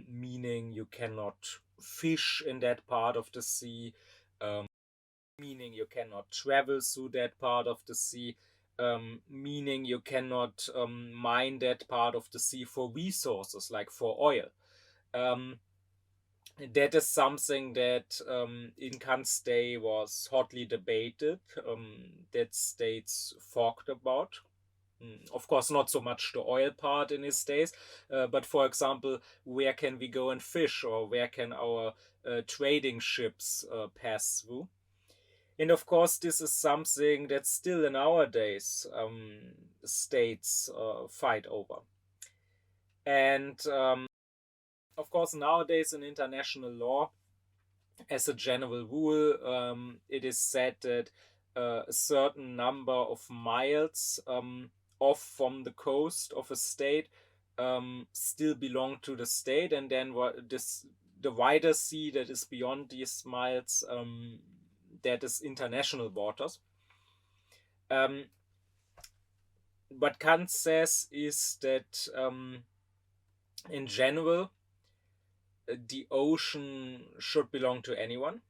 meaning you cannot fish in that part of the sea, meaning you cannot travel through that part of the sea, meaning you cannot mine that part of the sea for resources like for oil. That is something that in Kant's day was hotly debated, that states talked about. Of course, not so much the oil part in his days, but for example, where can we go and fish, or where can our trading ships pass through? And of course, this is something that still in our days states fight over. And of course, nowadays in international law, as a general rule, it is said that a certain number of miles off from the coast of a state still belong to the state, and then the wider sea that is beyond these miles, that is international waters. What Kant says is that in general, the ocean should belong to anyone.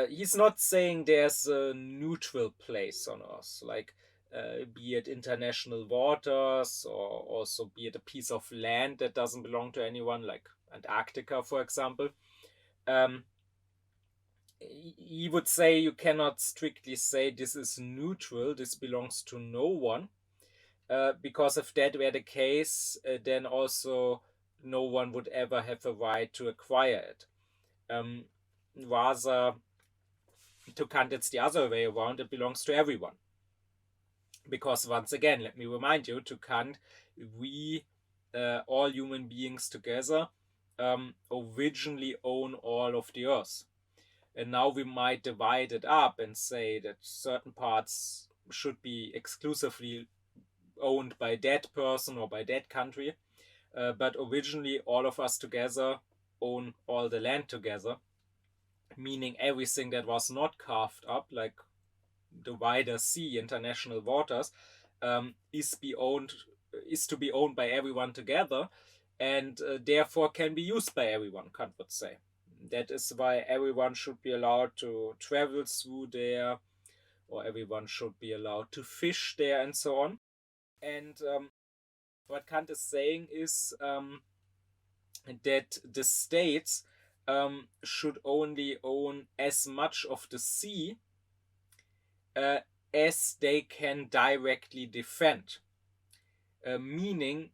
He's not saying there's a neutral place on Earth, like be it international waters, or also be it a piece of land that doesn't belong to anyone, like Antarctica, for example. He would say you cannot strictly say this is neutral, this belongs to no one, because if that were the case, then also no one would ever have a right to acquire it. Rather, to Kant, it's the other way around, it belongs to everyone. Because once again, let me remind you, to Kant, we, all human beings together, originally own all of the earth. And now we might divide it up and say that certain parts should be exclusively owned by that person or by that country. But originally, all of us together own all the land together, meaning everything that was not carved up, like the wider sea, international waters, is to be owned by everyone together, and therefore can be used by everyone, Kant would say. That is why everyone should be allowed to travel through there, or everyone should be allowed to fish there, and so on. And what Kant is saying is that the states should only own as much of the sea as they can directly defend, meaning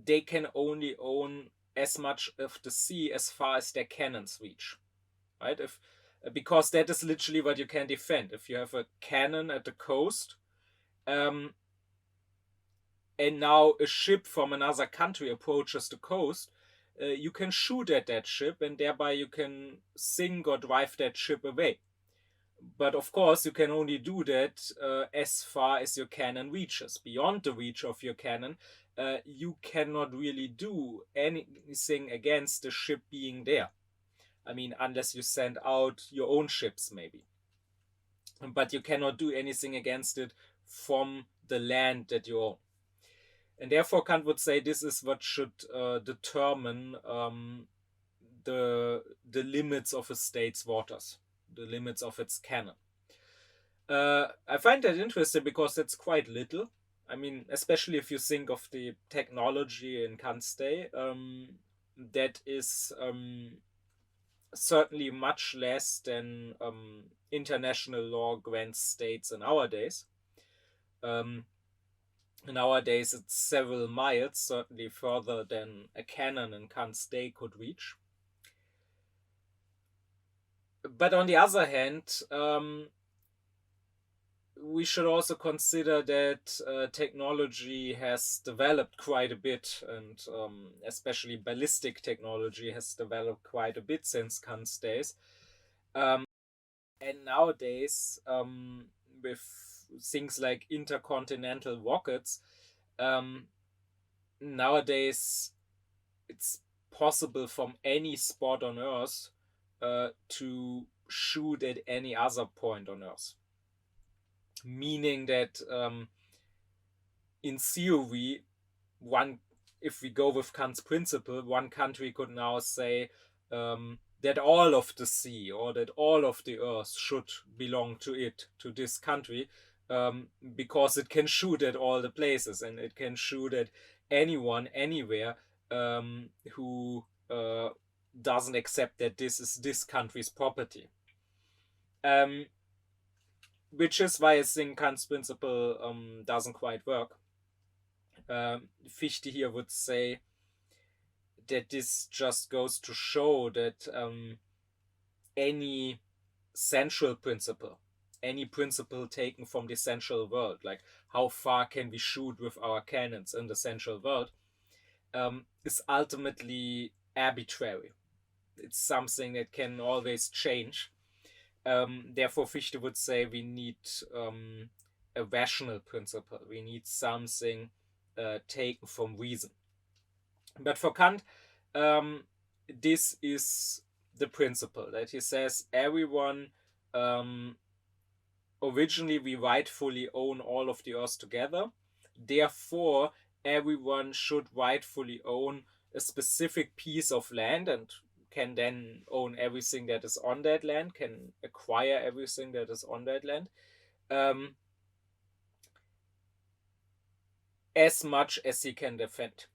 they can only own as much of the sea as far as their cannons reach, right? Because that is literally what you can defend. If you have a cannon at the coast, and now a ship from another country approaches the coast, you can shoot at that ship, and thereby you can sink or drive that ship away. But of course, you can only do that as far as your cannon reaches. Beyond the reach of your cannon, you cannot really do anything against the ship being there. I mean, unless you send out your own ships, maybe. But you cannot do anything against it from the land that you own. And therefore, Kant would say this is what should determine the limits of a state's waters, the limits of its canon. I find that interesting because it's quite little. I mean, especially if you think of the technology in Kant's day, that is certainly much less than international law grants states in our days. Nowadays, it's several miles, certainly further than a cannon in Kant's day could reach. But on the other hand, we should also consider that technology has developed quite a bit, and especially ballistic technology has developed quite a bit since Kant's days. And nowadays, with things like intercontinental rockets, nowadays it's possible from any spot on Earth to shoot at any other point on Earth. Meaning that in theory, one if we go with Kant's principle, one country could now say that all of the sea or that all of the earth should belong to it, to this country, because it can shoot at all the places and it can shoot at anyone, anywhere, who doesn't accept that this is this country's property. Which is why I think Kant's principle doesn't quite work. Fichte here would say that this just goes to show that any sensual principle, any principle taken from the sensual world, like how far can we shoot with our cannons in the sensual world, is ultimately arbitrary. It's something that can always change. Therefore, Fichte would say we need a rational principle. We need something taken from reason. But for Kant, this is the principle that he says everyone, originally we rightfully own all of the earth together. Therefore, everyone should rightfully own a specific piece of land and can then own everything that is on that land, can acquire everything that is on that land, as much as he can defend.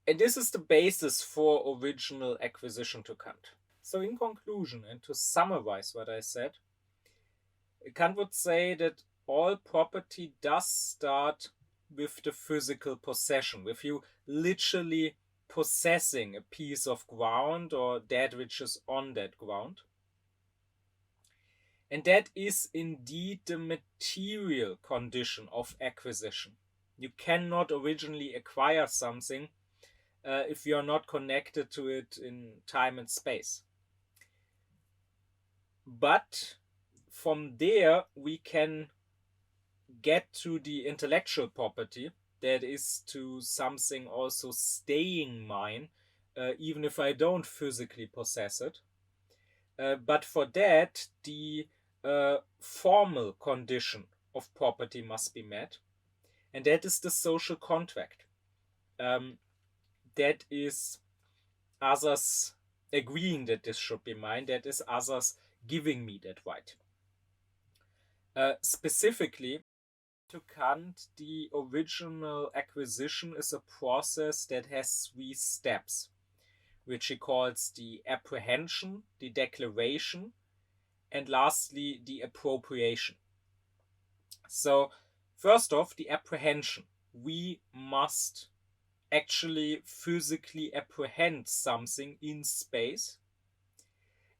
And this is the basis for original acquisition to Kant. So in conclusion, and to summarize what I said, Kant would say that all property does start with the physical possession, with you literally possessing a piece of ground or that which is on that ground. And that is indeed the material condition of acquisition. You cannot originally acquire something if you are not connected to it in time and space. But from there, we can get to the intellectual property, that is to something also staying mine, even if I don't physically possess it. But for that, the formal condition of property must be met, and that is the social contract. That is others agreeing that this should be mine, that is others giving me that right. Specifically, to Kant, the original acquisition is a process that has 3 steps, which he calls the apprehension, the declaration, and lastly, the appropriation. So, first off, the apprehension. We must actually physically apprehend something in space.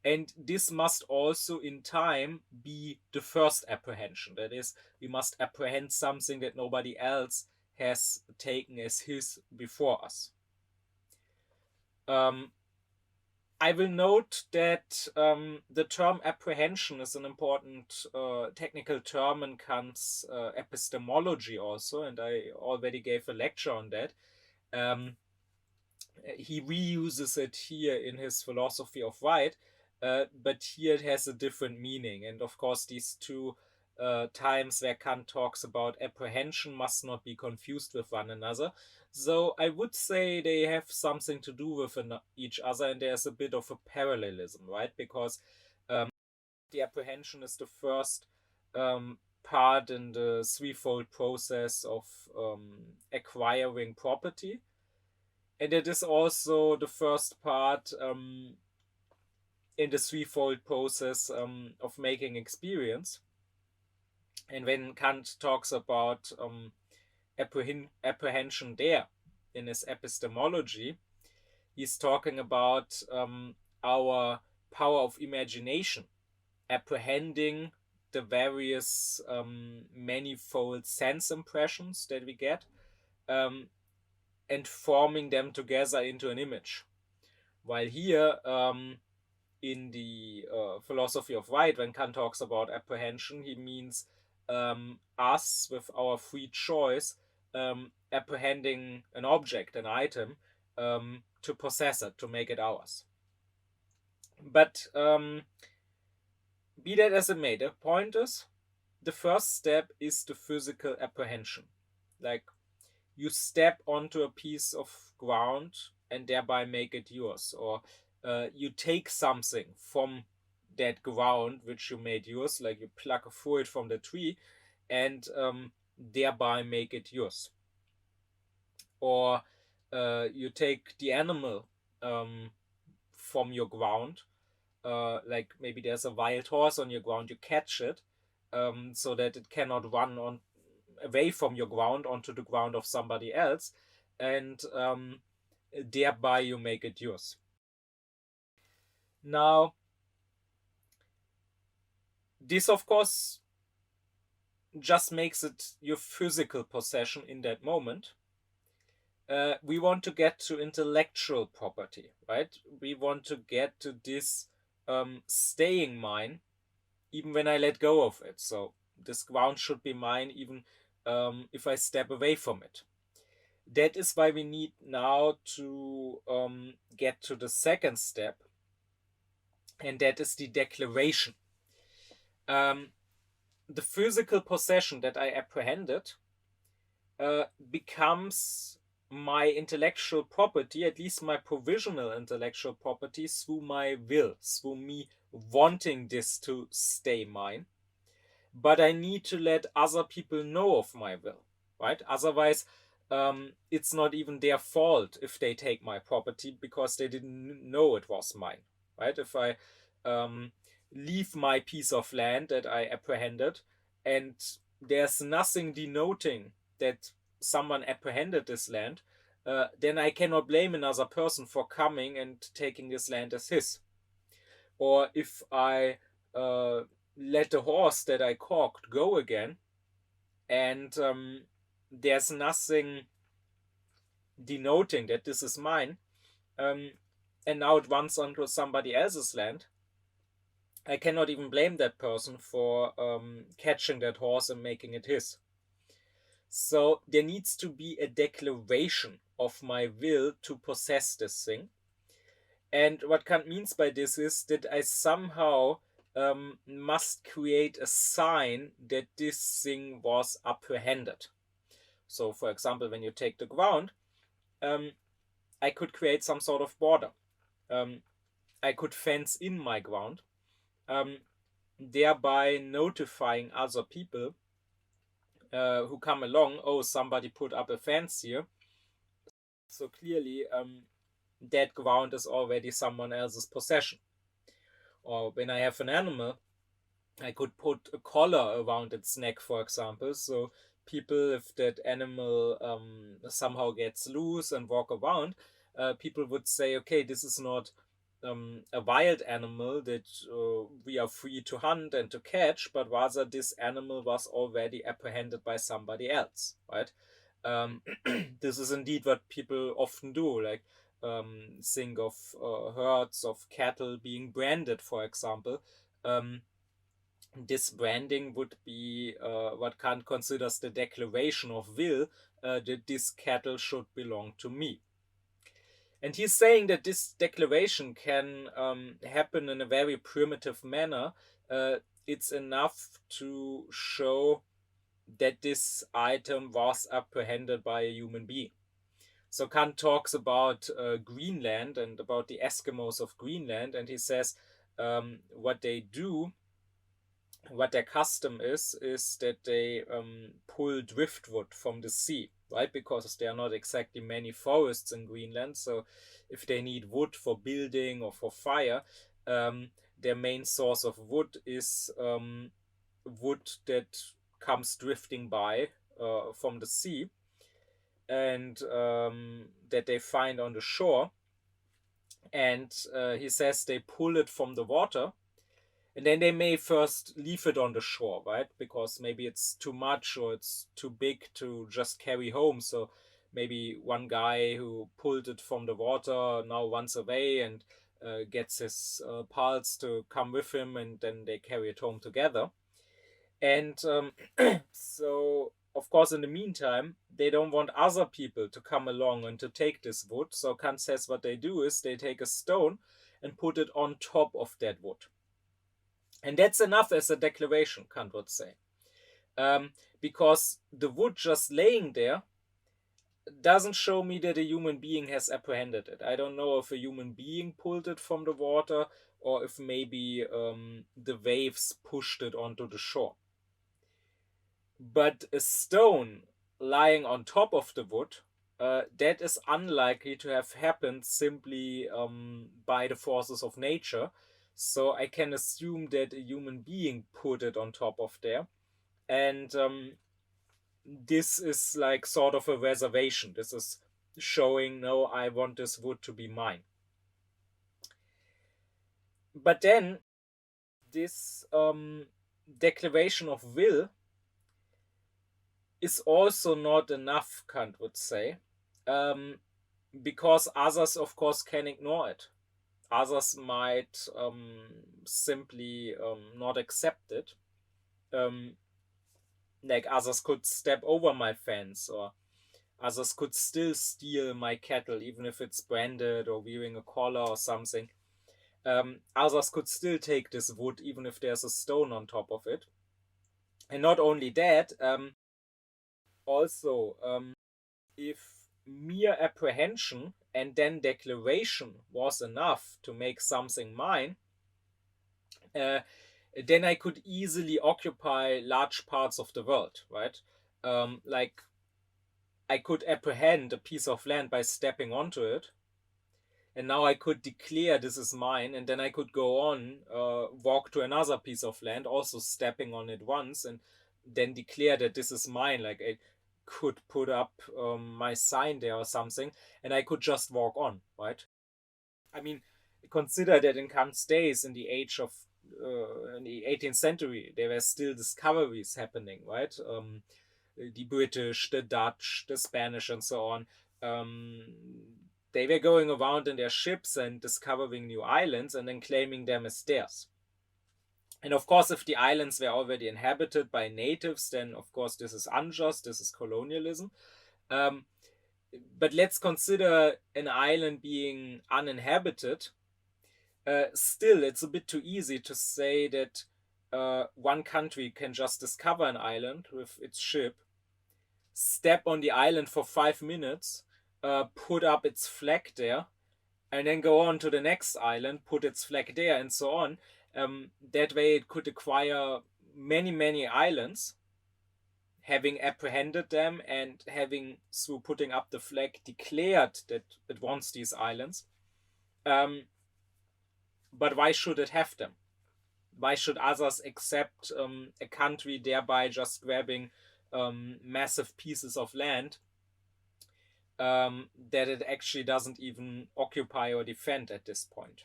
And this must also in time be the first apprehension. That is, we must apprehend something that nobody else has taken as his before us. I will note that the term apprehension is an important technical term in Kant's epistemology also, and I already gave a lecture on that. He reuses it here in his philosophy of right, but here it has a different meaning. And of course, these two times where Kant talks about apprehension must not be confused with one another. So I would say they have something to do with each other, and there's a bit of a parallelism, right? Because the apprehension is the first part in the threefold process of acquiring property. And it is also the first part in the threefold process of making experience. And when Kant talks about apprehension there in his epistemology, he's talking about our power of imagination, apprehending the various manifold sense impressions that we get, and forming them together into an image. While here, in the philosophy of right, when Kant talks about apprehension, he means us with our free choice apprehending an object, an item, to possess it, to make it ours. But be that as it may, the point is, the first step is the physical apprehension. Like, you step onto a piece of ground and thereby make it yours, or you take something from that ground which you made yours, like you pluck a fruit from the tree and thereby make it yours. Or you take the animal from your ground, like maybe there's a wild horse on your ground, you catch it so that it cannot run on away from your ground onto the ground of somebody else, and thereby you make it yours. Now, this of course just makes it your physical possession in that moment. We want to get to intellectual property, right? We want to get to this staying mine even when I let go of it. So this ground should be mine even if I step away from it. That is why we need now to get to the second step, and that is the declaration. The physical possession that I apprehended becomes my intellectual property, at least my provisional intellectual property, through my will, through me wanting this to stay mine. But I need to let other people know of my will, right? Otherwise, it's not even their fault if they take my property because they didn't know it was mine, right? If I leave my piece of land that I apprehended and there's nothing denoting that someone apprehended this land, then I cannot blame another person for coming and taking this land as his. Or if I let the horse that I corked go again, and there's nothing denoting that this is mine, and now it runs onto somebody else's land, I cannot even blame that person for catching that horse and making it his. So there needs to be a declaration of my will to possess this thing. And what Kant means by this is that I somehow must create a sign that this thing was apprehended. So, for example, when you take the ground, I could create some sort of border. I could fence in my ground, thereby notifying other people who come along, oh, somebody put up a fence here. So clearly, that ground is already someone else's possession. Or when I have an animal, I could put a collar around its neck, for example, so people, if that animal somehow gets loose and walk around, people would say, okay, this is not a wild animal that we are free to hunt and to catch, but rather this animal was already apprehended by somebody else, right? This is indeed what people often do, like think of herds of cattle being branded, for example. This branding would be what Kant considers the declaration of will, that this cattle should belong to me. And he's saying that this declaration can happen in a very primitive manner. It's enough to show that this item was apprehended by a human being. So Kant talks about Greenland and about the Eskimos of Greenland, and he says what they do, what their custom is that they pull driftwood from the sea, right? Because there are not exactly many forests in Greenland. So if they need wood for building or for fire, their main source of wood is wood that comes drifting by from the sea, and that they find on the shore. And he says they pull it from the water. And then they may first leave it on the shore, right? Because maybe it's too much or it's too big to just carry home. So maybe one guy who pulled it from the water now runs away and gets his pals to come with him, and then they carry it home together. And so, of course, in the meantime, they don't want other people to come along and to take this wood. So Kant says what they do is they take a stone and put it on top of that wood. And that's enough as a declaration, Kant would say. because the wood just laying there doesn't show me that a human being has apprehended it. I don't know if a human being pulled it from the water or if maybe the waves pushed it onto the shore. But a stone lying on top of the wood, that is unlikely to have happened simply by the forces of nature. So I can assume that a human being put it on top of there. And this is like sort of a reservation. This is showing, no, I want this wood to be mine. But then this declaration of will is also not enough, Kant would say, because others, of course, can ignore it. Others might simply not accept it. Like others could step over my fence, or others could still steal my cattle, even if it's branded or wearing a collar or something. Others could still take this wood, even if there's a stone on top of it. And not only that, also, if mere apprehension and then declaration was enough to make something mine, then I could easily occupy large parts of the world, right? Like, I could apprehend a piece of land by stepping onto it, and now I could declare this is mine, and then I could go on, walk to another piece of land, also stepping on it once, and then declare that this is mine. Like, I could put up my sign there or something, and I could just walk on, right? I mean, consider that in Kant's days, in the age of in the 18th century, there were still discoveries happening, right? The British, the Dutch, the Spanish, and so on. They were going around in their ships and discovering new islands and then claiming them as theirs. And of course, if the islands were already inhabited by natives, then of course this is unjust, this is colonialism. But let's consider an island being uninhabited. Still, it's a bit too easy to say that one country can just discover an island with its ship, step on the island for 5 minutes, put up its flag there, and then go on to the next island, put its flag there, and so on. That way it could acquire many, many islands, having apprehended them and having, through putting up the flag, declared that it wants these islands. But why should it have them? Why should others accept a country thereby just grabbing massive pieces of land that it actually doesn't even occupy or defend at this point?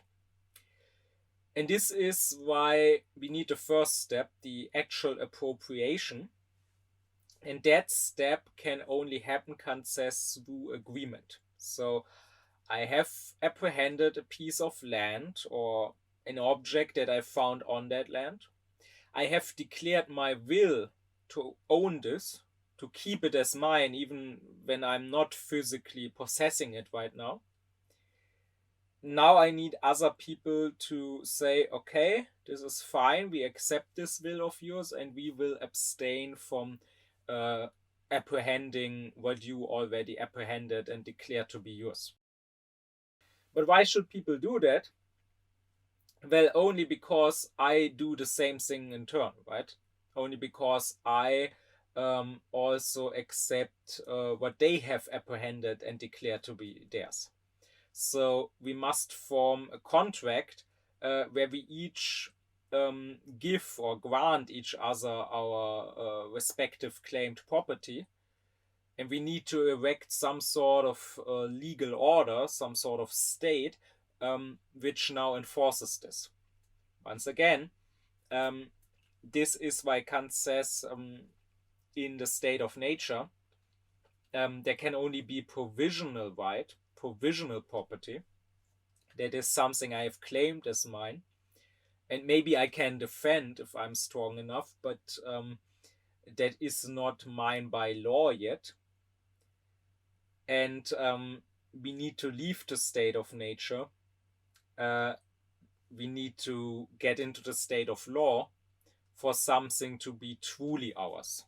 And this is why we need the first step, the actual appropriation. And that step can only happen, Kant says, through agreement. So I have apprehended a piece of land or an object that I found on that land. I have declared my will to own this, to keep it as mine, even when I'm not physically possessing it right now. Now I need other people to say, okay, this is fine, we accept this will of yours, and we will abstain from apprehending what you already apprehended and declared to be yours. But why should people do that? Well, only because I do the same thing in turn, right? Only because I also accept what they have apprehended and declared to be theirs. So we must form a contract where we each give or grant each other our respective claimed property. And we need to erect some sort of legal order, some sort of state, which now enforces this. Once again, this is why Kant says in the state of nature, there can only be provisional right, provisional property. That is something I have claimed as mine. And maybe I can defend if I'm strong enough, but that is not mine by law yet. And we need to leave the state of nature. We need to get into the state of law for something to be truly ours.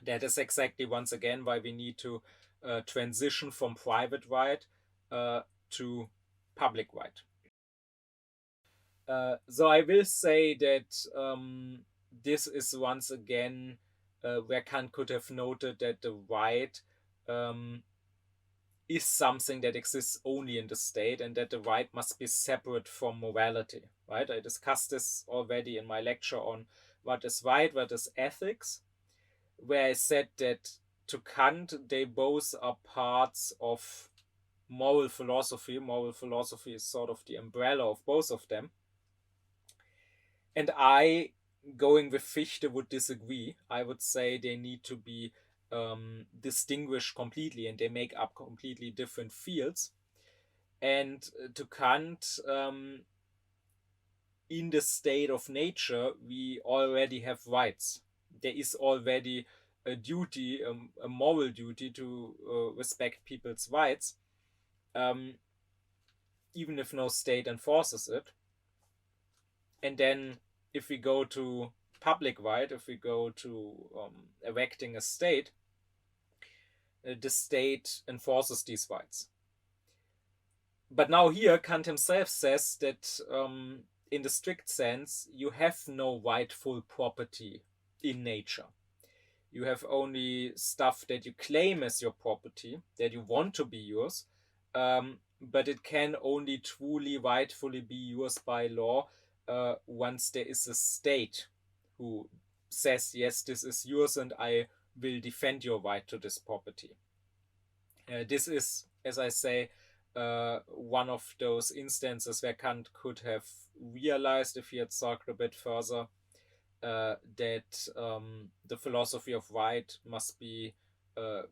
That is exactly, once again, why we need to transition from private right to public right. So I will say that this is once again where Kant could have noted that the right um, is something that exists only in the state, and that the right must be separate from morality. Right? I discussed this already in my lecture on what is right, what is ethics, where I said that to Kant they both are parts of moral philosophy. Moral philosophy is sort of the umbrella of both of them. And I, going with Fichte, would disagree. I would say they need to be distinguished completely, and they make up completely different fields. And to Kant, in the state of nature, we already have rights. There is already a duty, a moral duty to respect people's rights, um, even if no state enforces it. And then if we go to public right, if we go to erecting a state, the state enforces these rights. But now here, Kant himself says that in the strict sense, you have no rightful property in nature. You have only stuff that you claim as your property, that you want to be yours, but it can only truly rightfully be yours by law once there is a state who says, yes, this is yours and I will defend your right to this property. This is, as I say, one of those instances where Kant could have realized, if he had thought a bit further, that the philosophy of right must be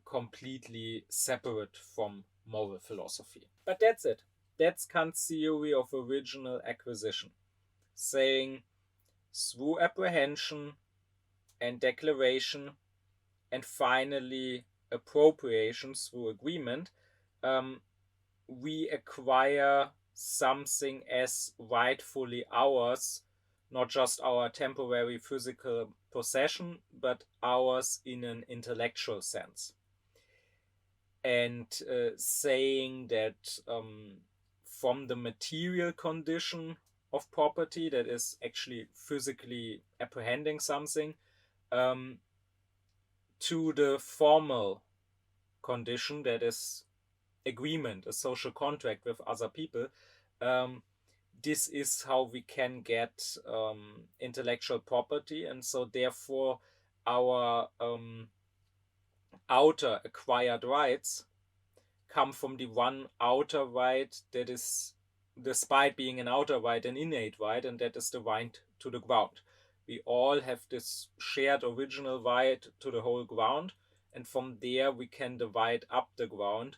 completely separate from moral philosophy. But that's it. That's Kant's theory of original acquisition, saying through apprehension and declaration and finally appropriation through agreement, we acquire something as rightfully ours, not just our temporary physical possession, but ours in an intellectual sense. And saying that from the material condition of property, that is actually physically apprehending something, to the formal condition, that is agreement, a social contract with other people, this is how we can get intellectual property. And so therefore our outer acquired rights come from the one outer right that is, despite being an outer right, an innate right, and that is the right to the ground. We all have this shared original right to the whole ground, and from there we can divide up the ground,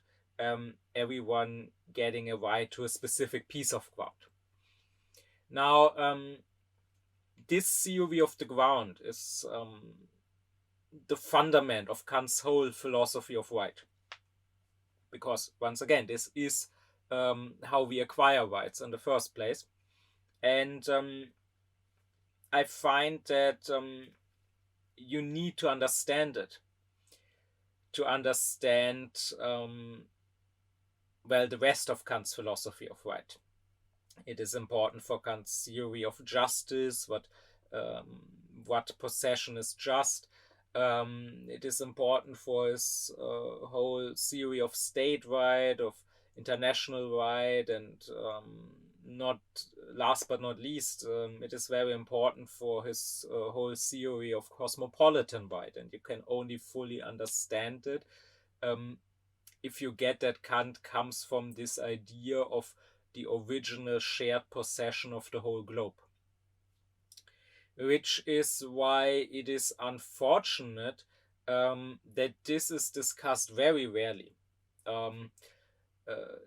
everyone getting a right to a specific piece of ground. Now, this theory of the ground is the fundament of Kant's whole philosophy of right. Because, once again, this is how we acquire rights in the first place. And I find that you need to understand it to understand, well, the rest of Kant's philosophy of right. It is important for Kant's theory of justice, what possession is just. It is important for his whole theory of state right, of international right, and not last but not least, it is very important for his whole theory of cosmopolitan right. And you can only fully understand it if you get that Kant comes from this idea of the original shared possession of the whole globe. Which is why it is unfortunate that this is discussed very rarely.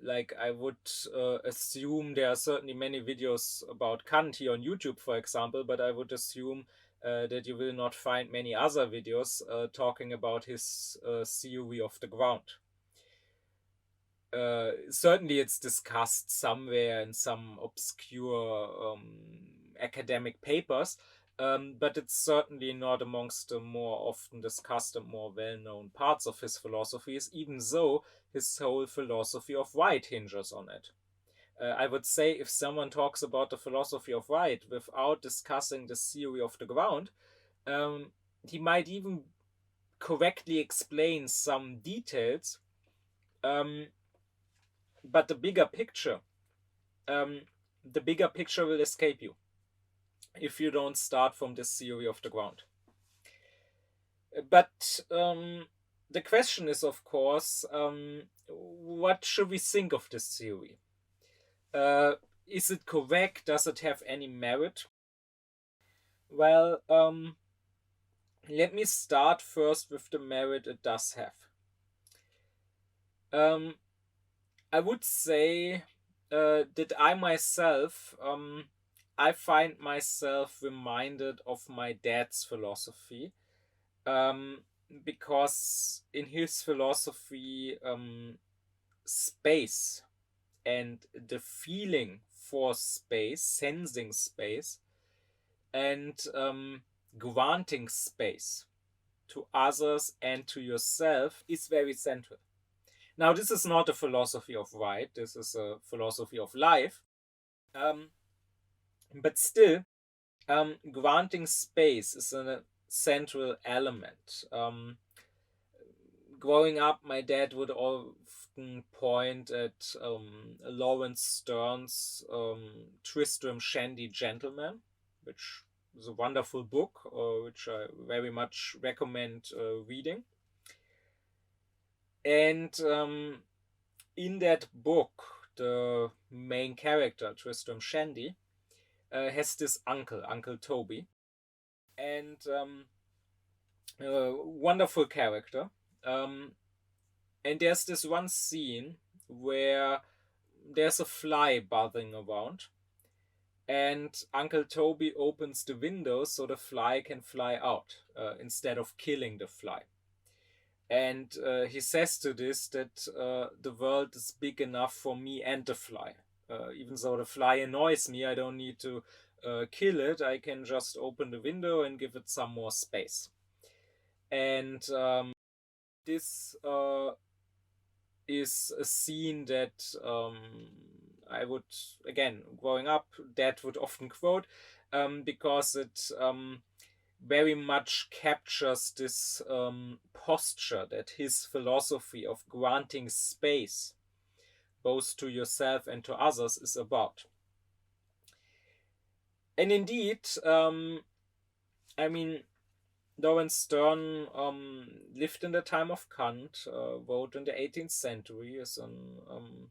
Like I would assume there are certainly many videos about Kant here on YouTube, for example, but I would assume that you will not find many other videos talking about his theory of the ground. Certainly it's discussed somewhere in some obscure academic papers, but it's certainly not amongst the more often discussed and more well-known parts of his philosophies, even though his whole philosophy of right hinges on it. I would say if someone talks about the philosophy of right without discussing the theory of the ground, he might even correctly explain some details, but the bigger picture will escape you if you don't start from this theory of the ground. But the question is, of course, what should we think of this theory? Is it correct? Does it have any merit? Well, let me start first with the merit it does have. I would say that I myself, I find myself reminded of my dad's philosophy, because in his philosophy, space and the feeling for space, sensing space, and granting space to others and to yourself is very central. Now, this is not a philosophy of right, this is a philosophy of life. But still, granting space is a central element. Growing up, my dad would often point at Lawrence Stern's Tristram Shandy Gentleman, which is a wonderful book, which I very much recommend reading. And in that book, the main character, Tristram Shandy, has this Uncle Toby, and wonderful character. And there's this one scene where there's a fly buzzing around, and Uncle Toby opens the window so the fly can fly out instead of killing the fly. And he says to this that the world is big enough for me and the fly. Even though the fly annoys me, I don't need to kill it. I can just open the window and give it some more space. And this is a scene that I would, again, growing up, Dad would often quote, because it very much captures this posture that his philosophy of granting space, both to yourself and to others, is about. And indeed, I mean, Lawrence Stern lived in the time of Kant, wrote in the 18th century, is an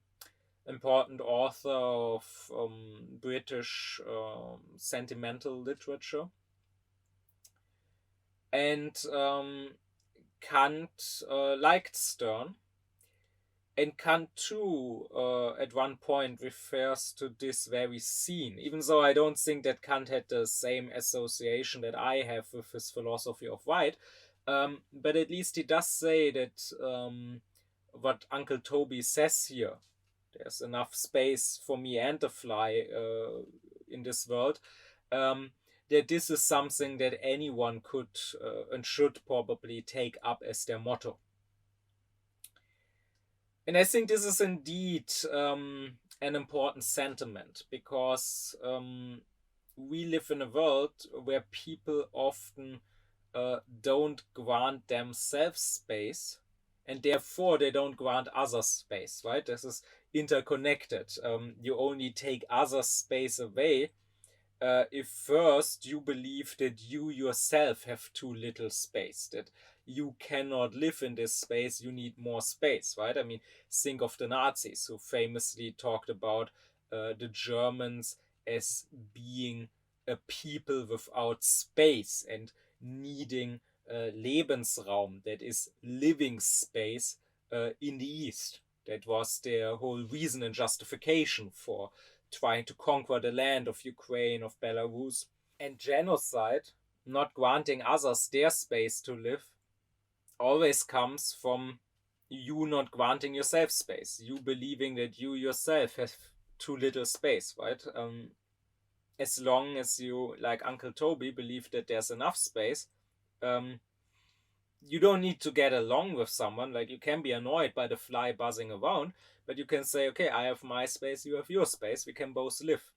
important author of British sentimental literature. And Kant liked Stern. And Kant too, at one point, refers to this very scene, even though I don't think that Kant had the same association that I have with his philosophy of right. But at least he does say that what Uncle Toby says here, there's enough space for me and the fly in this world, that this is something that anyone could and should probably take up as their motto. And I think this is indeed an important sentiment, because we live in a world where people often don't grant themselves space, and therefore they don't grant others space, right? This is interconnected. You only take others' space away if first you believe that you yourself have too little space, that you cannot live in this space, you need more space, right? I mean, think of the Nazis, who famously talked about the Germans as being a people without space and needing Lebensraum, that is living space, in the East. That was their whole reason and justification for trying to conquer the land of Ukraine, of Belarus. And genocide, not granting others their space to live, always comes from you not granting yourself space, you believing that you yourself have too little space, right? as long as you, like Uncle Toby, believe that there's enough space, you don't need to get along with someone. Like, you can be annoyed by the fly buzzing around, but you can say, okay, I have my space, you have your space, we can both live.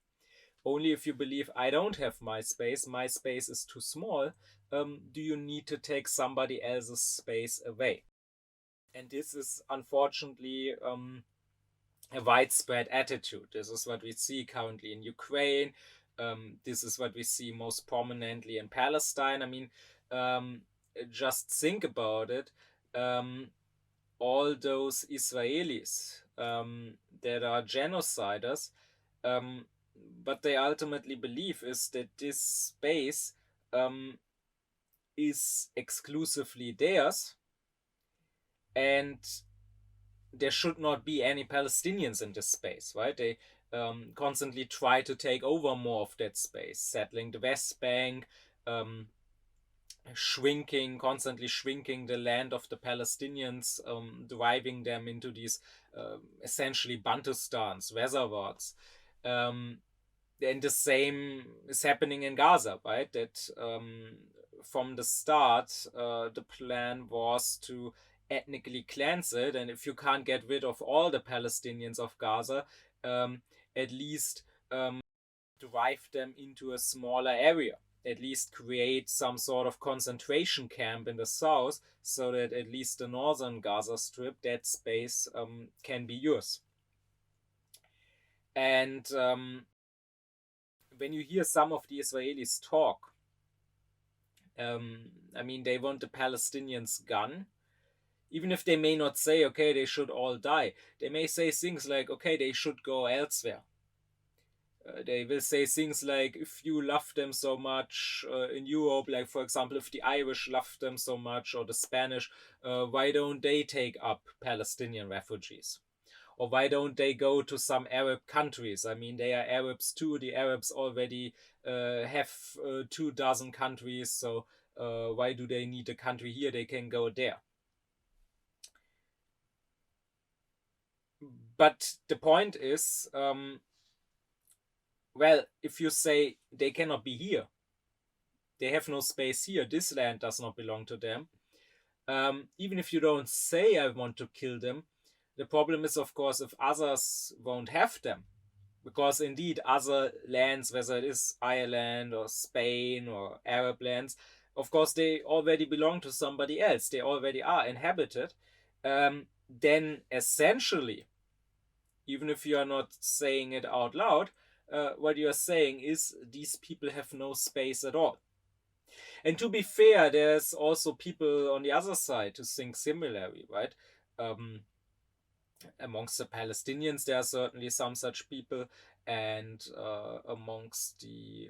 Only if you believe I don't have my space is too small, do you need to take somebody else's space away. And this is unfortunately a widespread attitude. This is what we see currently in Ukraine. This is what we see most prominently in Palestine. I mean, just think about it. All those Israelis that are genociders, what they ultimately believe is that this space is exclusively theirs, and there should not be any Palestinians in this space, right? They constantly try to take over more of that space, settling the West Bank, constantly shrinking the land of the Palestinians, driving them into these essentially Bantustans, reservoirs. And the same is happening in Gaza, right? That from the start, the plan was to ethnically cleanse it, and if you can't get rid of all the Palestinians of Gaza, at least drive them into a smaller area. At least create some sort of concentration camp in the south, so that at least the northern Gaza Strip, that space, can be yours. And when you hear some of the Israelis talk, I mean, they want the Palestinians gone. Even if they may not say, okay, they should all die, they may say things like, okay, they should go elsewhere. They will say things like, if you love them so much in Europe, like for example, if the Irish love them so much, or the Spanish, why don't they take up Palestinian refugees? Or why don't they go to some Arab countries? I mean, they are Arabs too. The Arabs already have 24 countries, so why do they need a country here? They can go there. But the point is, well, if you say they cannot be here, they have no space here, this land does not belong to them, even if you don't say I want to kill them, the problem is, of course, if others won't have them. Because indeed, other lands, whether it is Ireland or Spain or Arab lands, of course, they already belong to somebody else. They already are inhabited. Then essentially, even if you are not saying it out loud, what you are saying is these people have no space at all. And to be fair, there's also people on the other side who think similarly, right? Amongst the Palestinians, there are certainly some such people, and amongst the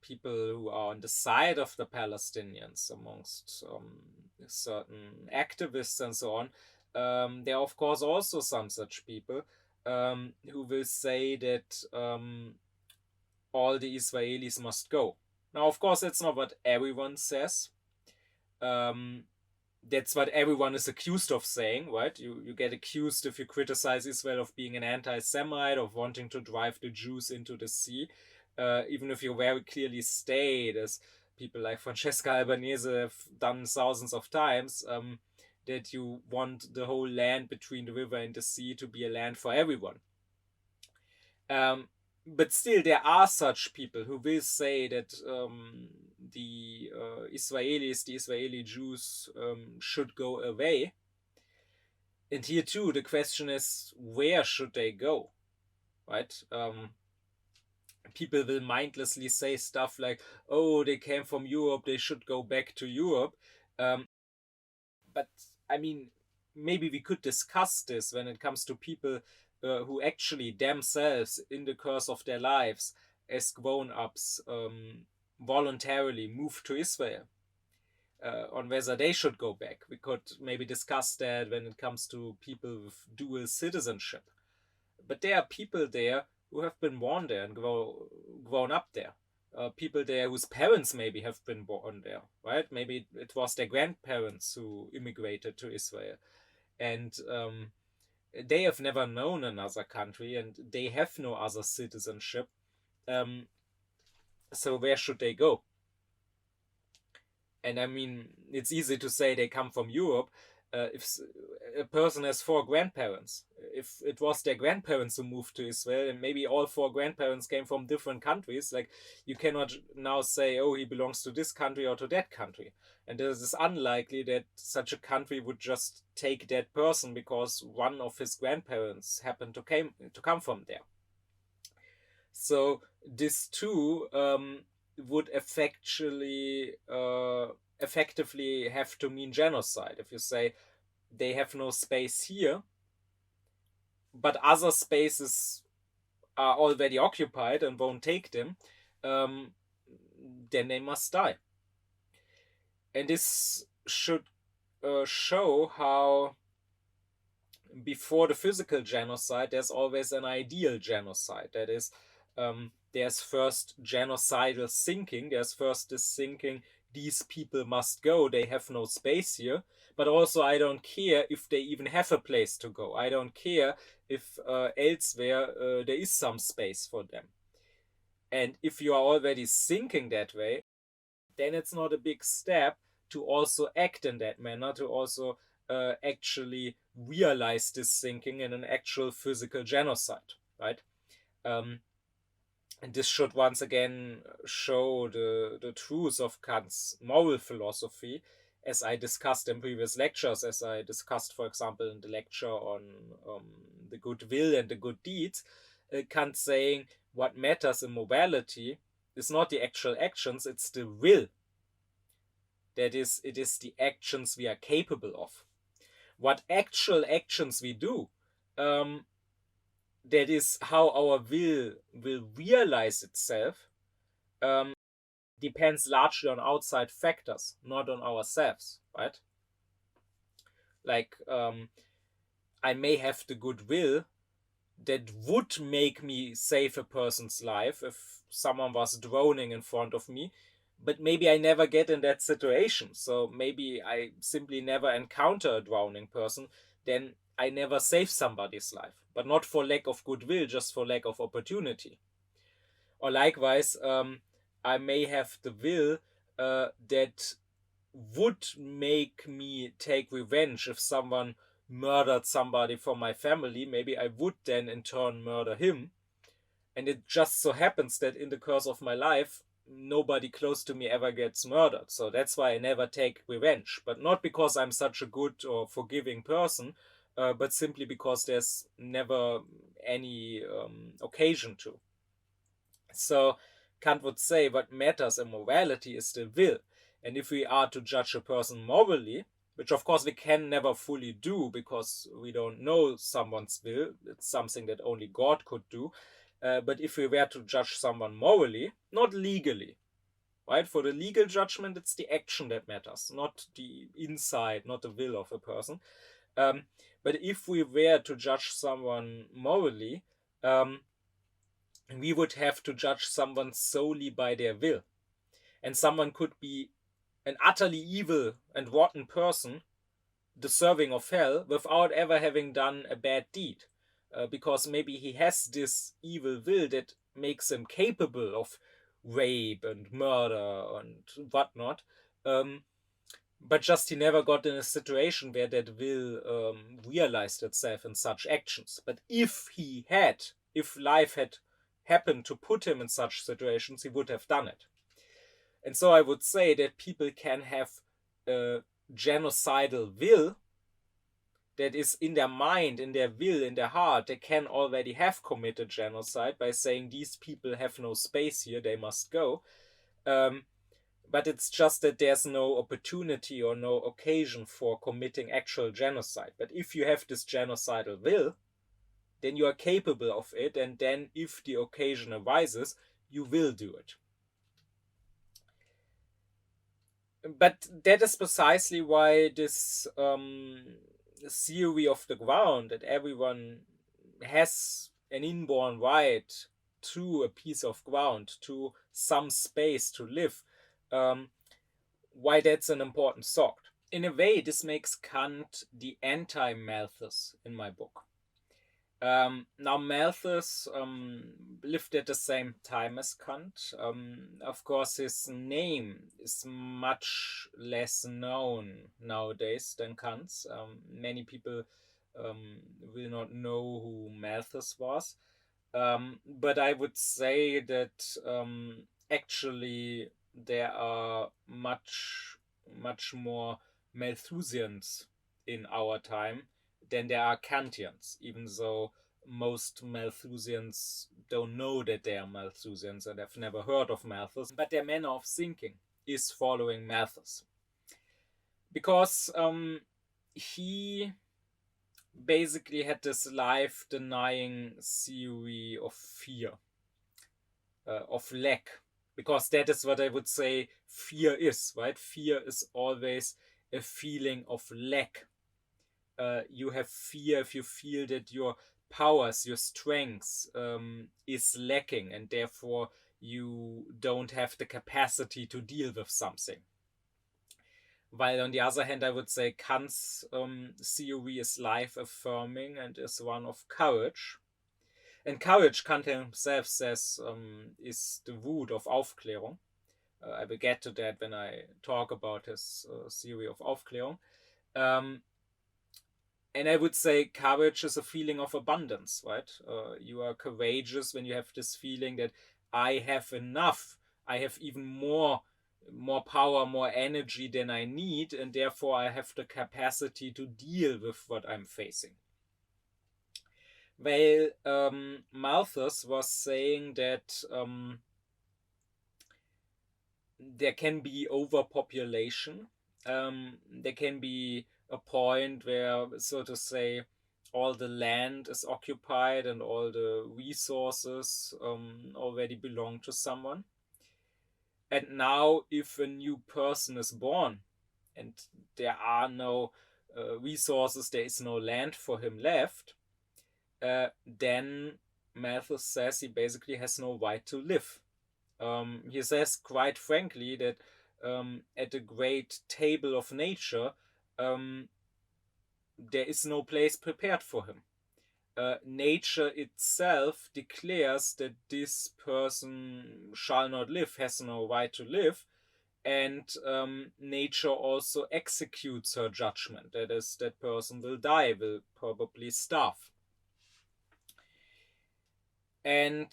people who are on the side of the Palestinians, amongst certain activists and so on, there are of course also some such people who will say that all the Israelis must go. Now, of course, that's not what everyone says. That's what everyone is accused of saying, right? You get accused if you criticize Israel of being an anti-Semite, of wanting to drive the Jews into the sea, even if you very clearly state, as people like Francesca Albanese have done thousands of times, that you want the whole land between the river and the sea to be a land for everyone. But still, there are such people who will say that the Israelis, the Israeli Jews, should go away. And here too, the question is, where should they go? Right? People will mindlessly say stuff like, oh, they came from Europe, they should go back to Europe. But I mean, maybe we could discuss this when it comes to people who actually themselves, in the course of their lives as grown-ups, voluntarily moved to Israel, on whether they should go back. We could maybe discuss that when it comes to people with dual citizenship. But there are people there who have been born there and grown up there. People there whose parents maybe have been born there, right? Maybe it was their grandparents who immigrated to Israel. And they have never known another country, and they have no other citizenship. So where should they go? And I mean, it's easy to say they come from Europe. If a person has four grandparents, if it was their grandparents who moved to Israel, and maybe all four grandparents came from different countries, like you cannot now say, oh, he belongs to this country or to that country. And it is unlikely that such a country would just take that person because one of his grandparents happened to come from there. So this too would effectively have to mean genocide. If you say they have no space here, but other spaces are already occupied and won't take them, um, then they must die. And this should show how before the physical genocide, there's always an ideal genocide. That is, there's first genocidal thinking. There's first this thinking, these people must go, they have no space here. But also, I don't care if they even have a place to go. I don't care if elsewhere there is some space for them. And if you are already thinking that way, then it's not a big step to also act in that manner, to also actually realize this thinking in an actual physical genocide, right? Um, and this should once again show the truth of Kant's moral philosophy, as I discussed in previous lectures, as I discussed, for example, in the lecture on the good will and the good deeds. Kant saying what matters in morality is not the actual actions, it's the will. That is, it is the actions we are capable of. What actual actions we do, that is how our will realize itself, depends largely on outside factors, not on ourselves, right? Like, I may have the goodwill that would make me save a person's life if someone was droning in front of me, but maybe I never get in that situation. So maybe I simply never encounter a drowning person, then I never save somebody's life, but not for lack of goodwill, just for lack of opportunity. Or likewise, I may have the will that would make me take revenge if someone murdered somebody from my family. Maybe I would then in turn murder him. And it just so happens that in the course of my life, nobody close to me ever gets murdered. So that's why I never take revenge. But not because I'm such a good or forgiving person, but simply because there's never any occasion to. So Kant would say what matters in morality is the will. And if we are to judge a person morally, which of course we can never fully do because we don't know someone's will, it's something that only God could do. But if we were to judge someone morally, not legally, right? For the legal judgment, it's the action that matters, not the inside, not the will of a person. But if we were to judge someone morally, we would have to judge someone solely by their will. And someone could be an utterly evil and rotten person, deserving of hell, without ever having done a bad deed. Because maybe he has this evil will that makes him capable of rape and murder and whatnot. But just he never got in a situation where that will realized itself in such actions. But if life had happened to put him in such situations, he would have done it. And so I would say that people can have a genocidal will that is in their mind, in their will, in their heart. They can already have committed genocide by saying these people have no space here, they must go. But it's just that there's no opportunity or no occasion for committing actual genocide. But if you have this genocidal will, then you are capable of it, and then if the occasion arises, you will do it. But that is precisely why this theory of the ground, that everyone has an inborn right to a piece of ground, to some space to live, why that's an important thought. In a way, this makes Kant the anti-Malthus in my book. Now, Malthus lived at the same time as Kant. Of course, his name is much less known nowadays than Kant's. Many people will not know who Malthus was. But I would say that actually there are much more Malthusians in our time than there are Kantians, even though most Malthusians don't know that they are Malthusians and have never heard of Malthus, but their manner of thinking is following Malthus. Because he basically had this life-denying theory of fear, of lack, because that is what I would say fear is, right? Fear is always a feeling of lack. You have fear if you feel that your powers, your strengths is lacking, and therefore you don't have the capacity to deal with something. While on the other hand, I would say Kant's theory is life-affirming and is one of courage. And courage, Kant himself says, is the root of Aufklärung. I will get to that when I talk about his theory of Aufklärung. And I would say courage is a feeling of abundance, right? You are courageous when you have this feeling that I have enough. I have even more power, more energy than I need, and therefore I have the capacity to deal with what I'm facing. Well, Malthus was saying that there can be overpopulation. There can be a point where, so to say, all the land is occupied and all the resources already belong to someone. And now, if a new person is born and there are no resources, there is no land for him left, then Malthus says he basically has no right to live. He says quite frankly that at the great table of nature, there is no place prepared for him. Nature itself declares that this person shall not live, has no right to live, and nature also executes her judgment. That is, that person will die, will probably starve. And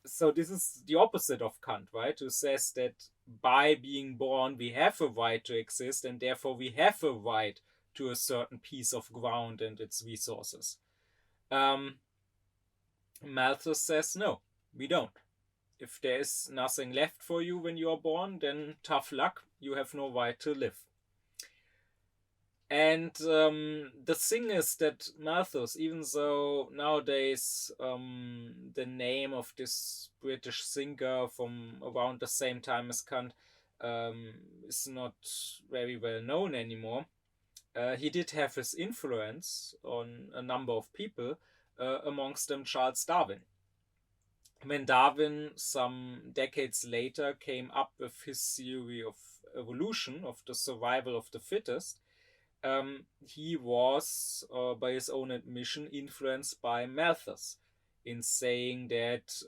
so this is the opposite of Kant, right? Who says that by being born we have a right to exist, and therefore we have a right to a certain piece of ground and its resources. Malthus says no, we don't. If there is nothing left for you when you are born, then tough luck, you have no right to live. And the thing is that Malthus, even though nowadays the name of this British thinker from around the same time as Kant is not very well known anymore, he did have his influence on a number of people, amongst them Charles Darwin. When Darwin, some decades later, came up with his theory of evolution, of the survival of the fittest, he was, by his own admission, influenced by Malthus in saying that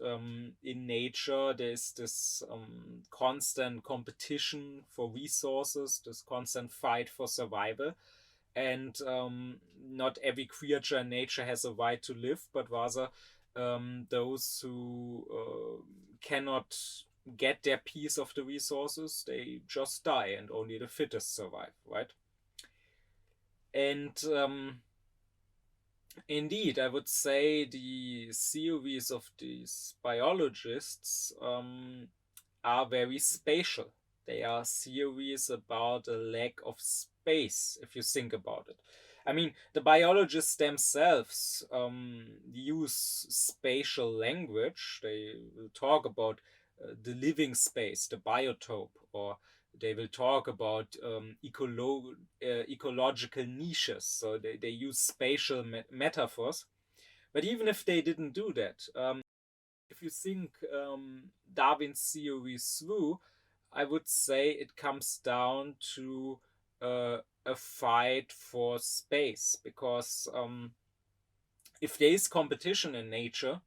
in nature there is this constant competition for resources, this constant fight for survival, and not every creature in nature has a right to live, but rather those who cannot get their piece of the resources, they just die, and only the fittest survive, right? And indeed, I would say the theories of these biologists are very spatial. They are theories about a lack of space, if you think about it. I mean, the biologists themselves use spatial language. They will talk about the living space, the biotope, or they will talk about ecological niches. So they use spatial metaphors. But even if they didn't do that, if you think Darwin's theory through, I would say it comes down to a fight for space, because if there is competition in nature,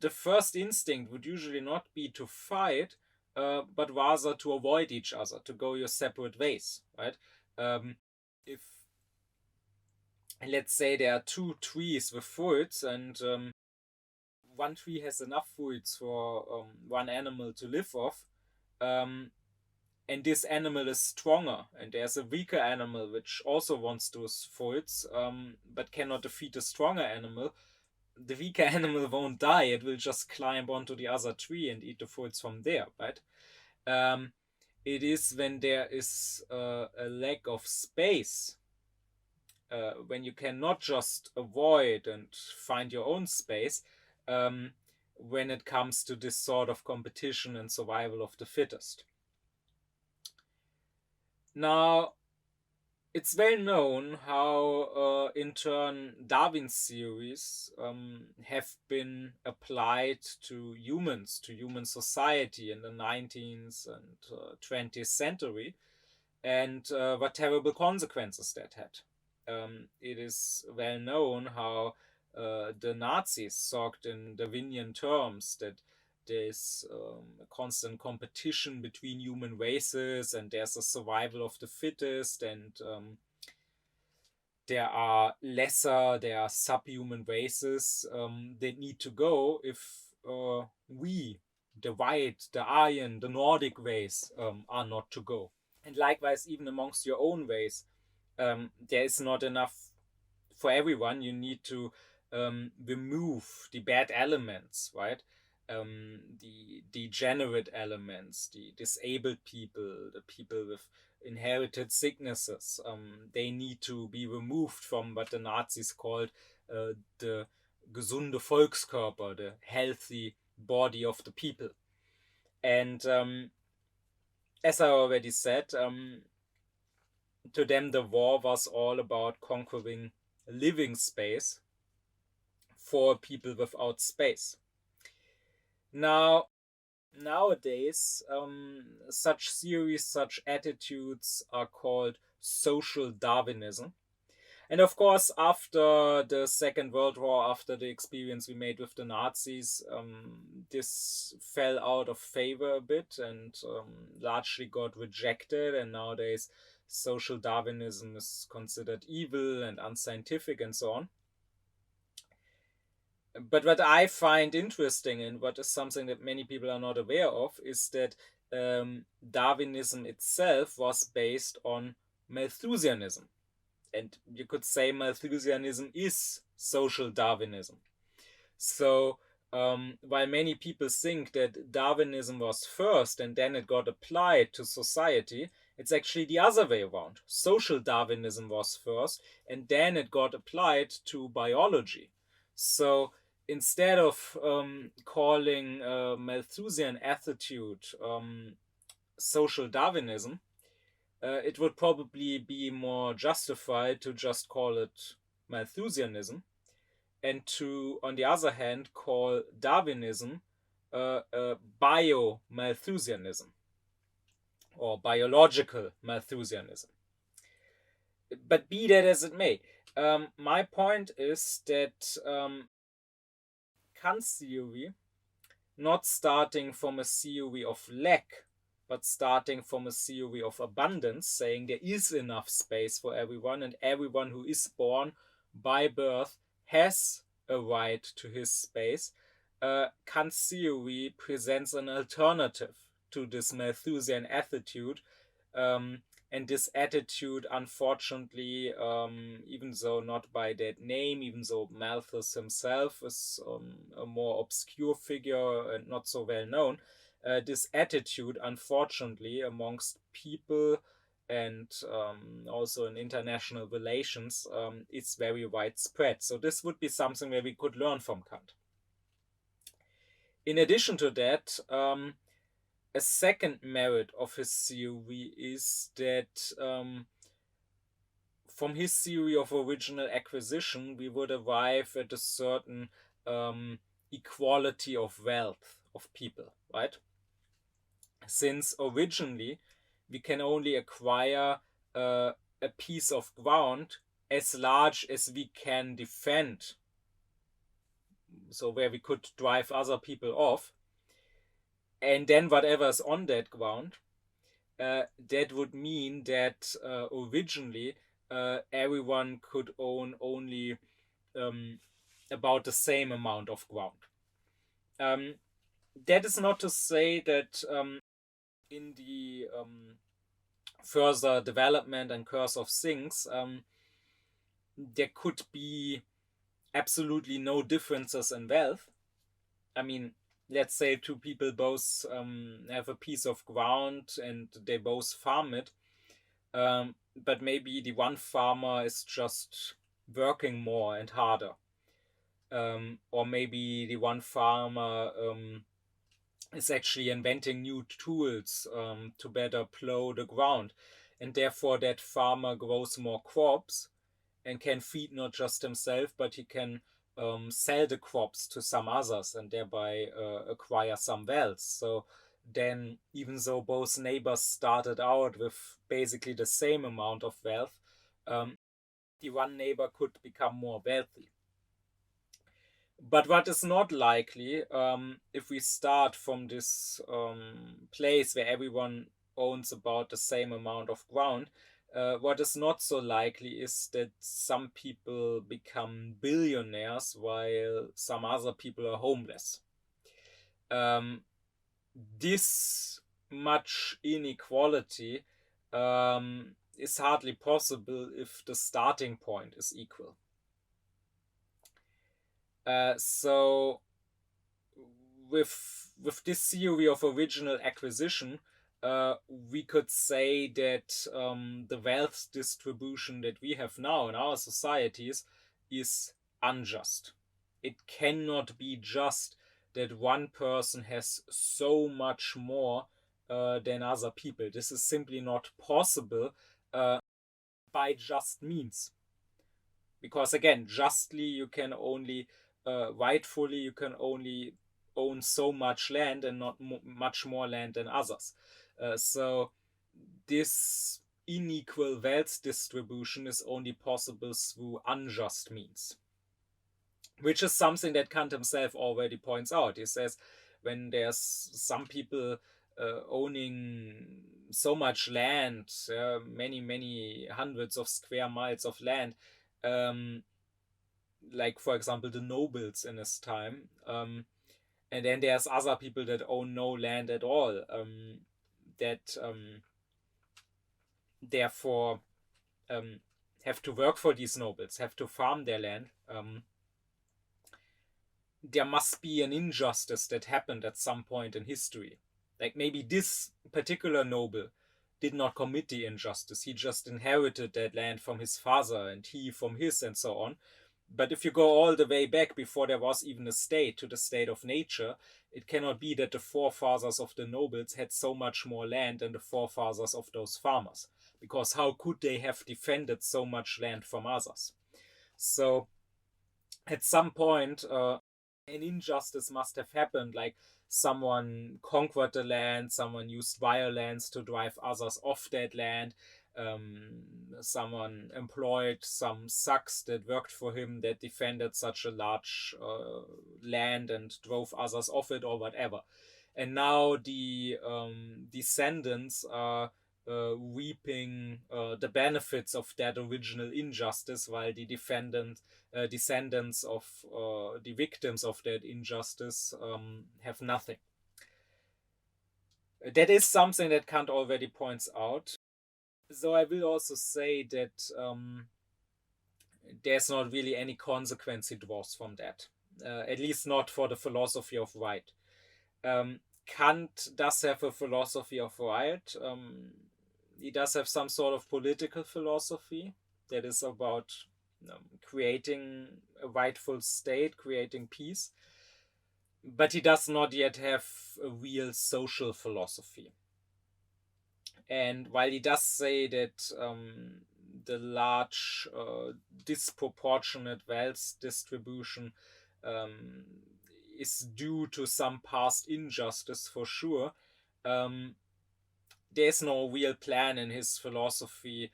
the first instinct would usually not be to fight, but rather to avoid each other, to go your separate ways, right? If, let's say, there are two trees with fruits, and one tree has enough fruits for one animal to live off, and this animal is stronger, and there's a weaker animal which also wants those fruits, but cannot defeat the stronger animal, the weaker animal won't die. It will just climb onto the other tree and eat the fruits from there, right? It is when there is a lack of space, when you cannot just avoid and find your own space, when it comes to this sort of competition and survival of the fittest. Now, it's well known how, in turn, Darwin's theories have been applied to humans, to human society in the 19th and 20th century, and what terrible consequences that had. It is well known how the Nazis talked in Darwinian terms, that there's a constant competition between human races, and there's a survival of the fittest, and there are subhuman races that need to go if we, the white, the Aryan, the Nordic race, are not to go. And likewise, even amongst your own race, there is not enough for everyone. You need to remove the bad elements, right? The degenerate elements, the disabled people, the people with inherited sicknesses. They need to be removed from what the Nazis called the gesunde Volkskörper, the healthy body of the people. And as I already said, to them the war was all about conquering living space for people without space. Now, nowadays, such theories, such attitudes are called social Darwinism. And of course, after the Second World War, after the experience we made with the Nazis, this fell out of favor a bit and largely got rejected. And nowadays, social Darwinism is considered evil and unscientific and so on. But what I find interesting, and what is something that many people are not aware of, is that Darwinism itself was based on Malthusianism. And you could say Malthusianism is social Darwinism. So while many people think that Darwinism was first and then it got applied to society, it's actually the other way around. Social Darwinism was first and then it got applied to biology. So instead of calling Malthusian attitude social Darwinism, it would probably be more justified to just call it Malthusianism, and to, on the other hand, call Darwinism bio-Malthusianism or biological Malthusianism. But be that as it may, my point is that Kant's theory, not starting from a theory of lack, but starting from a theory of abundance, saying there is enough space for everyone, and everyone who is born by birth has a right to his space. Kant's theory presents an alternative to this Malthusian attitude, and this attitude, unfortunately, even though not by that name, even though Malthus himself is a more obscure figure and not so well known, this attitude, unfortunately, amongst people and also in international relations, is very widespread. So this would be something where we could learn from Kant. In addition to that, a second merit of his theory is that from his theory of original acquisition, we would arrive at a certain equality of wealth of people, right? Since originally we can only acquire a piece of ground as large as we can defend so where we could drive other people off, and then whatever is on that ground, that would mean that originally everyone could own only about the same amount of ground. That is not to say that in the further development and course of things, there could be absolutely no differences in wealth. I mean, let's say two people both have a piece of ground and they both farm it, but maybe the one farmer is just working more and harder, or maybe the one farmer is actually inventing new tools to better plow the ground, and therefore that farmer grows more crops and can feed not just himself, but he can sell the crops to some others and thereby acquire some wealth. So then, even though both neighbors started out with basically the same amount of wealth, the one neighbor could become more wealthy. But what is not likely, if we start from this place where everyone owns about the same amount of ground, what is not so likely is that some people become billionaires while some other people are homeless. This much inequality is hardly possible if the starting point is equal. So with this theory of original acquisition, we could say that the wealth distribution that we have now in our societies is unjust. It cannot be just that one person has so much more than other people. This is simply not possible by just means. Because again, justly you can only, rightfully you can only own so much land and not much more land than others. So this unequal wealth distribution is only possible through unjust means, which is something that Kant himself already points out. He says when there's some people owning so much land, many hundreds of square miles of land, like for example the nobles in his time, and then there's other people that own no land at all, that therefore have to work for these nobles, have to farm their land. There must be an injustice that happened at some point in history. Like maybe this particular noble did not commit the injustice. He just inherited that land from his father and he from his and so on. But if you go all the way back before there was even a state, to the state of nature, it cannot be that the forefathers of the nobles had so much more land than the forefathers of those farmers. Because how could they have defended so much land from others? So at some point, an injustice must have happened, like someone conquered the land, someone used violence to drive others off that land, someone employed some thugs that worked for him that defended such a large land and drove others off it or whatever. And now the descendants are reaping the benefits of that original injustice, while the descendants of the victims of that injustice have nothing. That is something that Kant already points out. So I will also say that there's not really any consequence he draws from that, at least not for the philosophy of right. Kant does have a philosophy of right. He does have some sort of political philosophy that is about creating a rightful state, creating peace. But he does not yet have a real social philosophy. And while he does say that the large disproportionate wealth distribution is due to some past injustice for sure, there's no real plan in his philosophy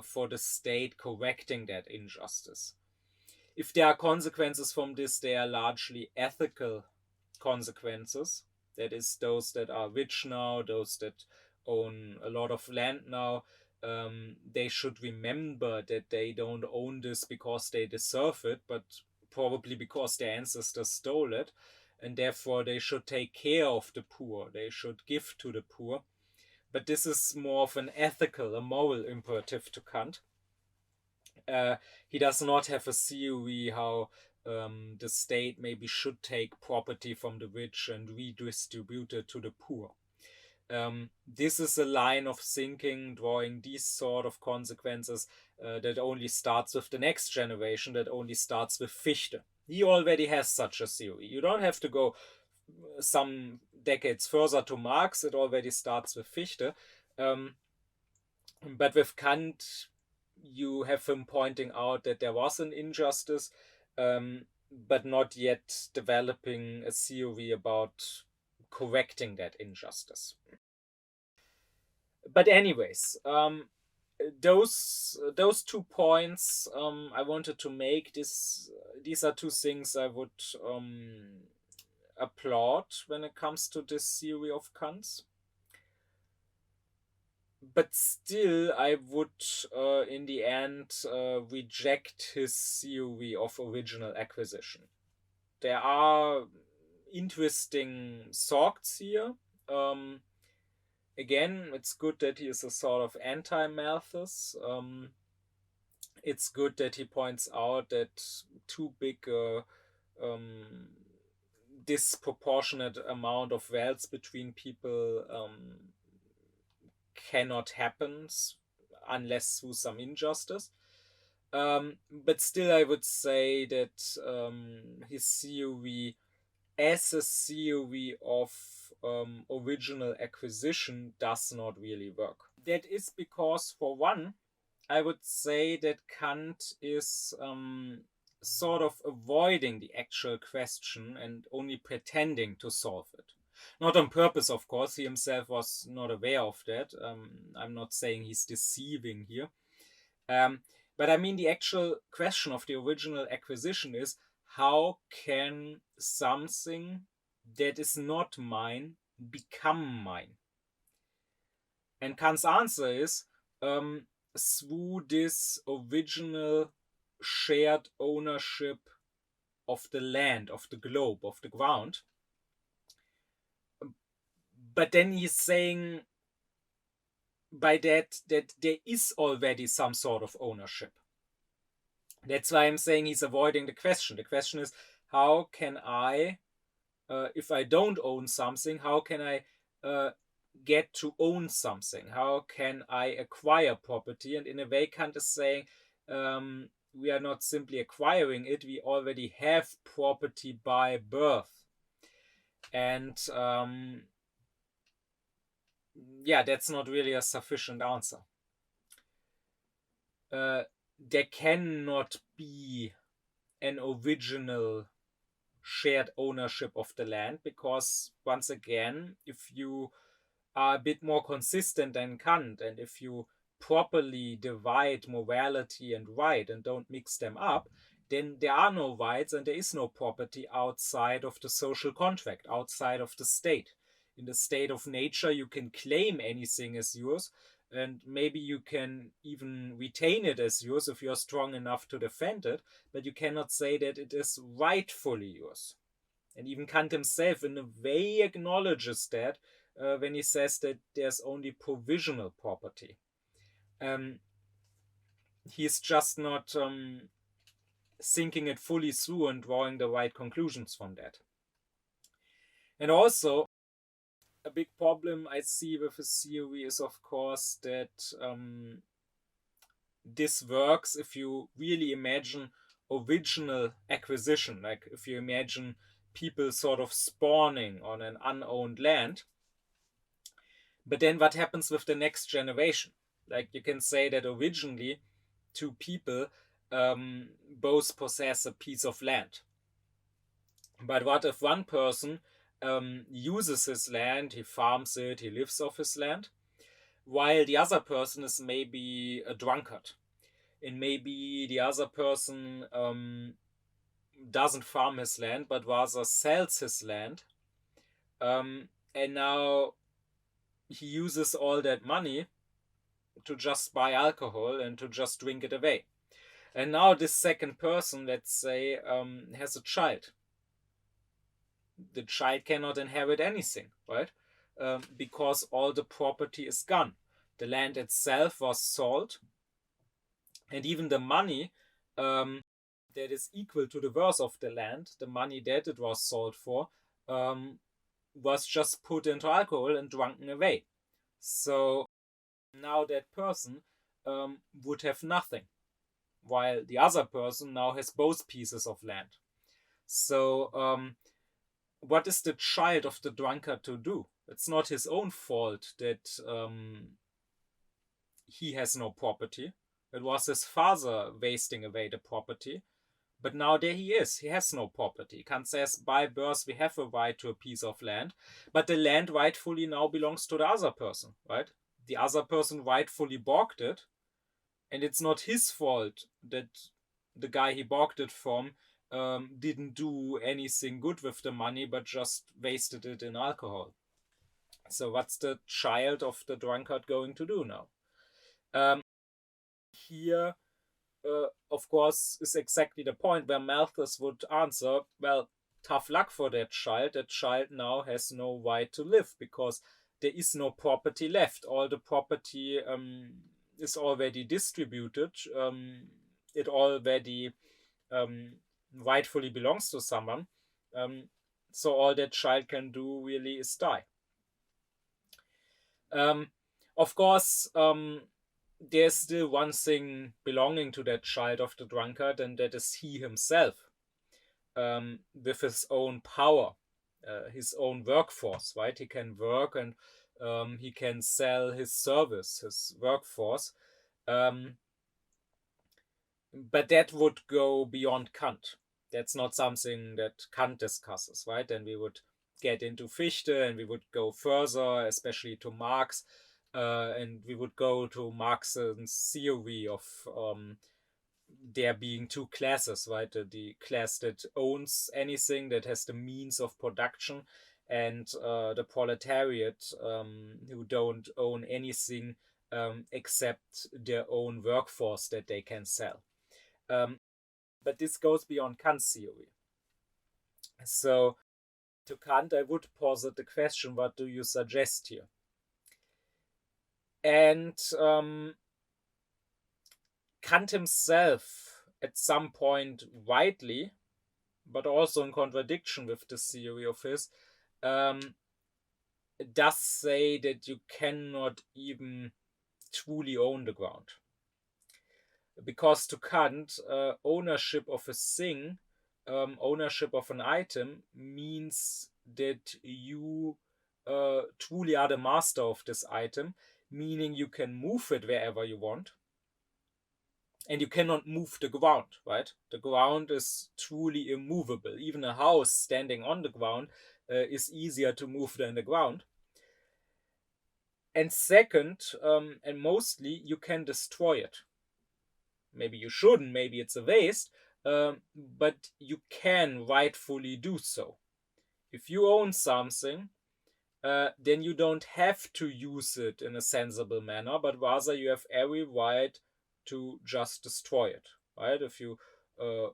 for the state correcting that injustice. If there are consequences from this, they are largely ethical consequences. That is, those that are rich now, those that own a lot of land now, they should remember that they don't own this because they deserve it, but probably because their ancestors stole it, and therefore they should take care of the poor, they should give to the poor. But this is more of an ethical, a moral imperative to Kant. He does not have a theory how the state maybe should take property from the rich and redistribute it to the poor. This is a line of thinking drawing these sort of consequences that only starts with the next generation, that only starts with Fichte. He already has such a theory. You don't have to go some decades further to Marx, it already starts with Fichte. But with Kant, you have him pointing out that there was an injustice, but not yet developing a theory about correcting that injustice. But anyways, those 2 points I wanted to make. These are 2 things I would applaud when it comes to this theory of Kant's. But still, I would, in the end, reject his theory of original acquisition. There are interesting thoughts here. Again, it's good that he is a sort of anti-Malthus. It's good that he points out that too big disproportionate amount of wealth between people cannot happen unless through some injustice. But still, I would say that his theory as a theory of original acquisition does not really work. That is because, for one, I would say that Kant is sort of avoiding the actual question and only pretending to solve it. Not on purpose, of course. He himself was not aware of that. I'm not saying he's deceiving here. But I mean, the actual question of the original acquisition is, how can something that is not mine become mine? And Kant's answer is, through this original shared ownership of the land, of the globe, of the ground. But then he's saying by that there is already some sort of ownership. That's why I'm saying he's avoiding the question. The question is, how can I, if I don't own something, how can I get to own something? How can I acquire property? And in a way, Kant is saying, we are not simply acquiring it, we already have property by birth. And yeah, that's not really a sufficient answer. There cannot be an original shared ownership of the land, because once again, if you are a bit more consistent than Kant, and if you properly divide morality and right and don't mix them up, then there are no rights and there is no property outside of the social contract, outside of the state. In the state of nature, you can claim anything as yours, and maybe you can even retain it as yours if you're strong enough to defend it, but you cannot say that it is rightfully yours. And even Kant himself, in a way, acknowledges that when he says that there's only provisional property. He's just not thinking it fully through and drawing the right conclusions from that. And also, a big problem I see with his theory is, of course, that this works if you really imagine original acquisition, like if you imagine people sort of spawning on an unowned land. But then what happens with the next generation? Like, you can say that originally 2 people both possess a piece of land. But what if one person uses his land, he farms it, he lives off his land, while the other person is maybe a drunkard, and maybe the other person doesn't farm his land, but rather sells his land. And now he uses all that money to just buy alcohol and to just drink it away. And now this second person, let's say, has a child. The child cannot inherit anything, right? Because all the property is gone. The land itself was sold, and even the money that is equal to the worth of the land, the money that it was sold for, was just put into alcohol and drunken away. So now that person would have nothing, while the other person now has both pieces of land. So what is the child of the drunkard to do? It's not his own fault that he has no property. It was his father wasting away the property. But now there he is. He has no property. Kant says, by birth we have a right to a piece of land, but the land rightfully now belongs to the other person, right? The other person rightfully bought it, and it's not his fault that the guy he bought it from didn't do anything good with the money, but just wasted it in alcohol. So what's the child of the drunkard going to do now? Here, of course, is exactly the point where Malthus would answer, well, tough luck for that child. That child now has no right to live because there is no property left. All the property is already distributed. It already rightfully belongs to someone. So all that child can do really is die. Of course, there's still one thing belonging to that child of the drunkard, and that is he himself, with his own power, his own workforce, right? He can work and he can sell his service, his workforce. But that would go beyond Kant. That's not something that Kant discusses, right? Then we would get into Fichte and we would go further, especially to Marx, and we would go to Marx's theory of there being two classes, right? The class that owns anything, that has the means of production, and the proletariat who don't own anything except their own workforce that they can sell. But this goes beyond Kant's theory. So to Kant, I would posit the question, what do you suggest here? And Kant himself, at some point rightly, but also in contradiction with this theory of his, does say that you cannot even truly own the ground. Because to Kant, ownership of a thing, ownership of an item, means that you truly are the master of this item, meaning you can move it wherever you want. And you cannot move the ground, right? The ground is truly immovable. Even a house standing on the ground is easier to move than the ground. And second, and mostly, you can destroy it. Maybe you shouldn't, maybe it's a waste, but you can rightfully do so. If you own something, then you don't have to use it in a sensible manner, but rather you have every right to just destroy it, right? If you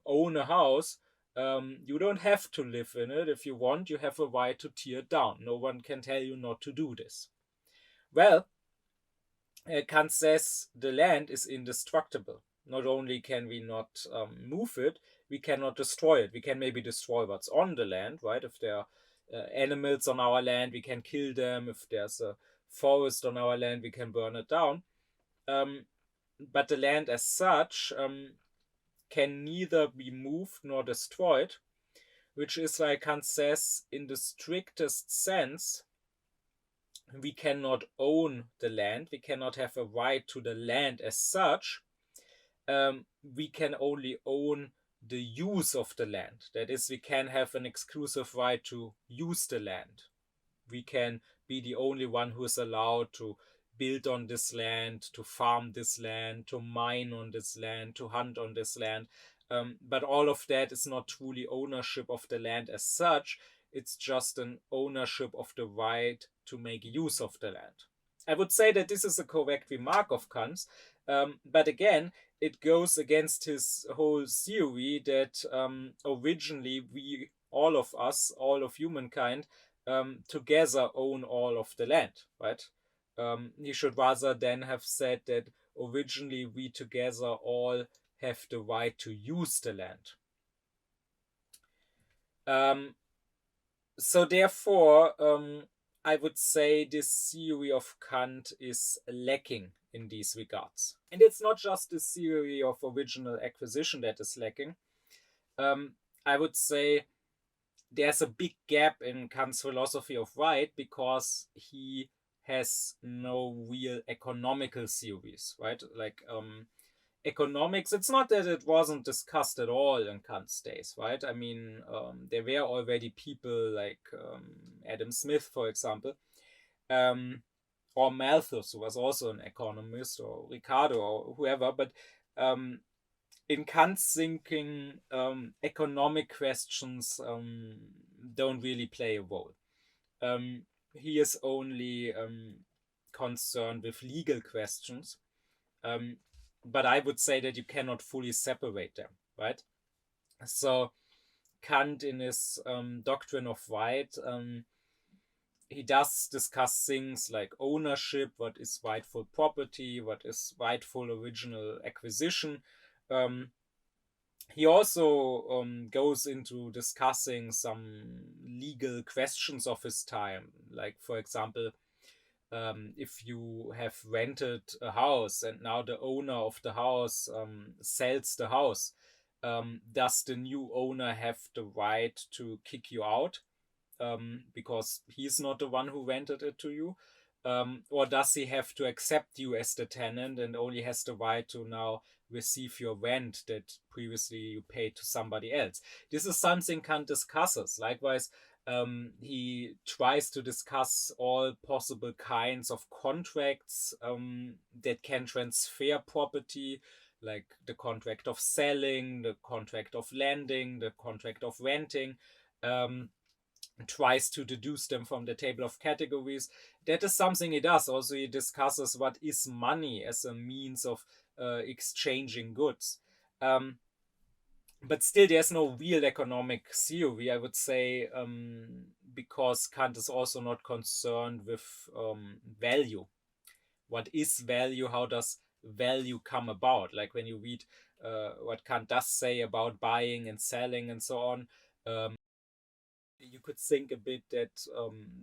own a house, you don't have to live in it. If you want, you have a right to tear it down. No one can tell you not to do this. Well, Kant says the land is indestructible. Not only can we not move it, we cannot destroy it. We can maybe destroy what's on the land, right? If there are animals on our land, we can kill them. If there's a forest on our land, we can burn it down. But the land as such can neither be moved nor destroyed, which is why Kant says, in the strictest sense, we cannot own the land. We cannot have a right to the land as such. We can only own the use of the land. That is, we can have an exclusive right to use the land. We can be the only one who is allowed to build on this land, to farm this land, to mine on this land, to hunt on this land. But all of that is not truly ownership of the land as such. It's just an ownership of the right to make use of the land. I would say that this is a correct remark of Kant's, but again, it goes against his whole theory that originally we, all of us, all of humankind, together own all of the land, right? He should rather then have said that originally we together all have the right to use the land. So therefore, I would say this theory of Kant is lacking in these regards. And it's not just the theory of original acquisition that is lacking. I would say there's a big gap in Kant's philosophy of right because he has no real economical theories, right? Like economics, it's not that it wasn't discussed at all in Kant's days, right? I mean, there were already people like Adam Smith, for example, or Malthus, who was also an economist, or Ricardo, or whoever, but in Kant's thinking, economic questions don't really play a role. He is only concerned with legal questions. But I would say that you cannot fully separate them, right? So Kant, in his doctrine of right, he does discuss things like ownership, what is rightful property, what is rightful original acquisition. He also goes into discussing some legal questions of his time, like, for example, if you have rented a house and now the owner of the house sells the house, does the new owner have the right to kick you out because he's not the one who rented it to you? Or does he have to accept you as the tenant and only has the right to now receive your rent that previously you paid to somebody else? This is something Kant discusses. Likewise, he tries to discuss all possible kinds of contracts that can transfer property, like the contract of selling, the contract of lending, the contract of renting. Tries to deduce them from the table of categories. That is something he does. Also, he discusses what is money as a means of exchanging goods. But still, there's no real economic theory, I would say, because Kant is also not concerned with value. What is value? How does value come about? Like when you read what Kant does say about buying and selling and so on, you could think a bit that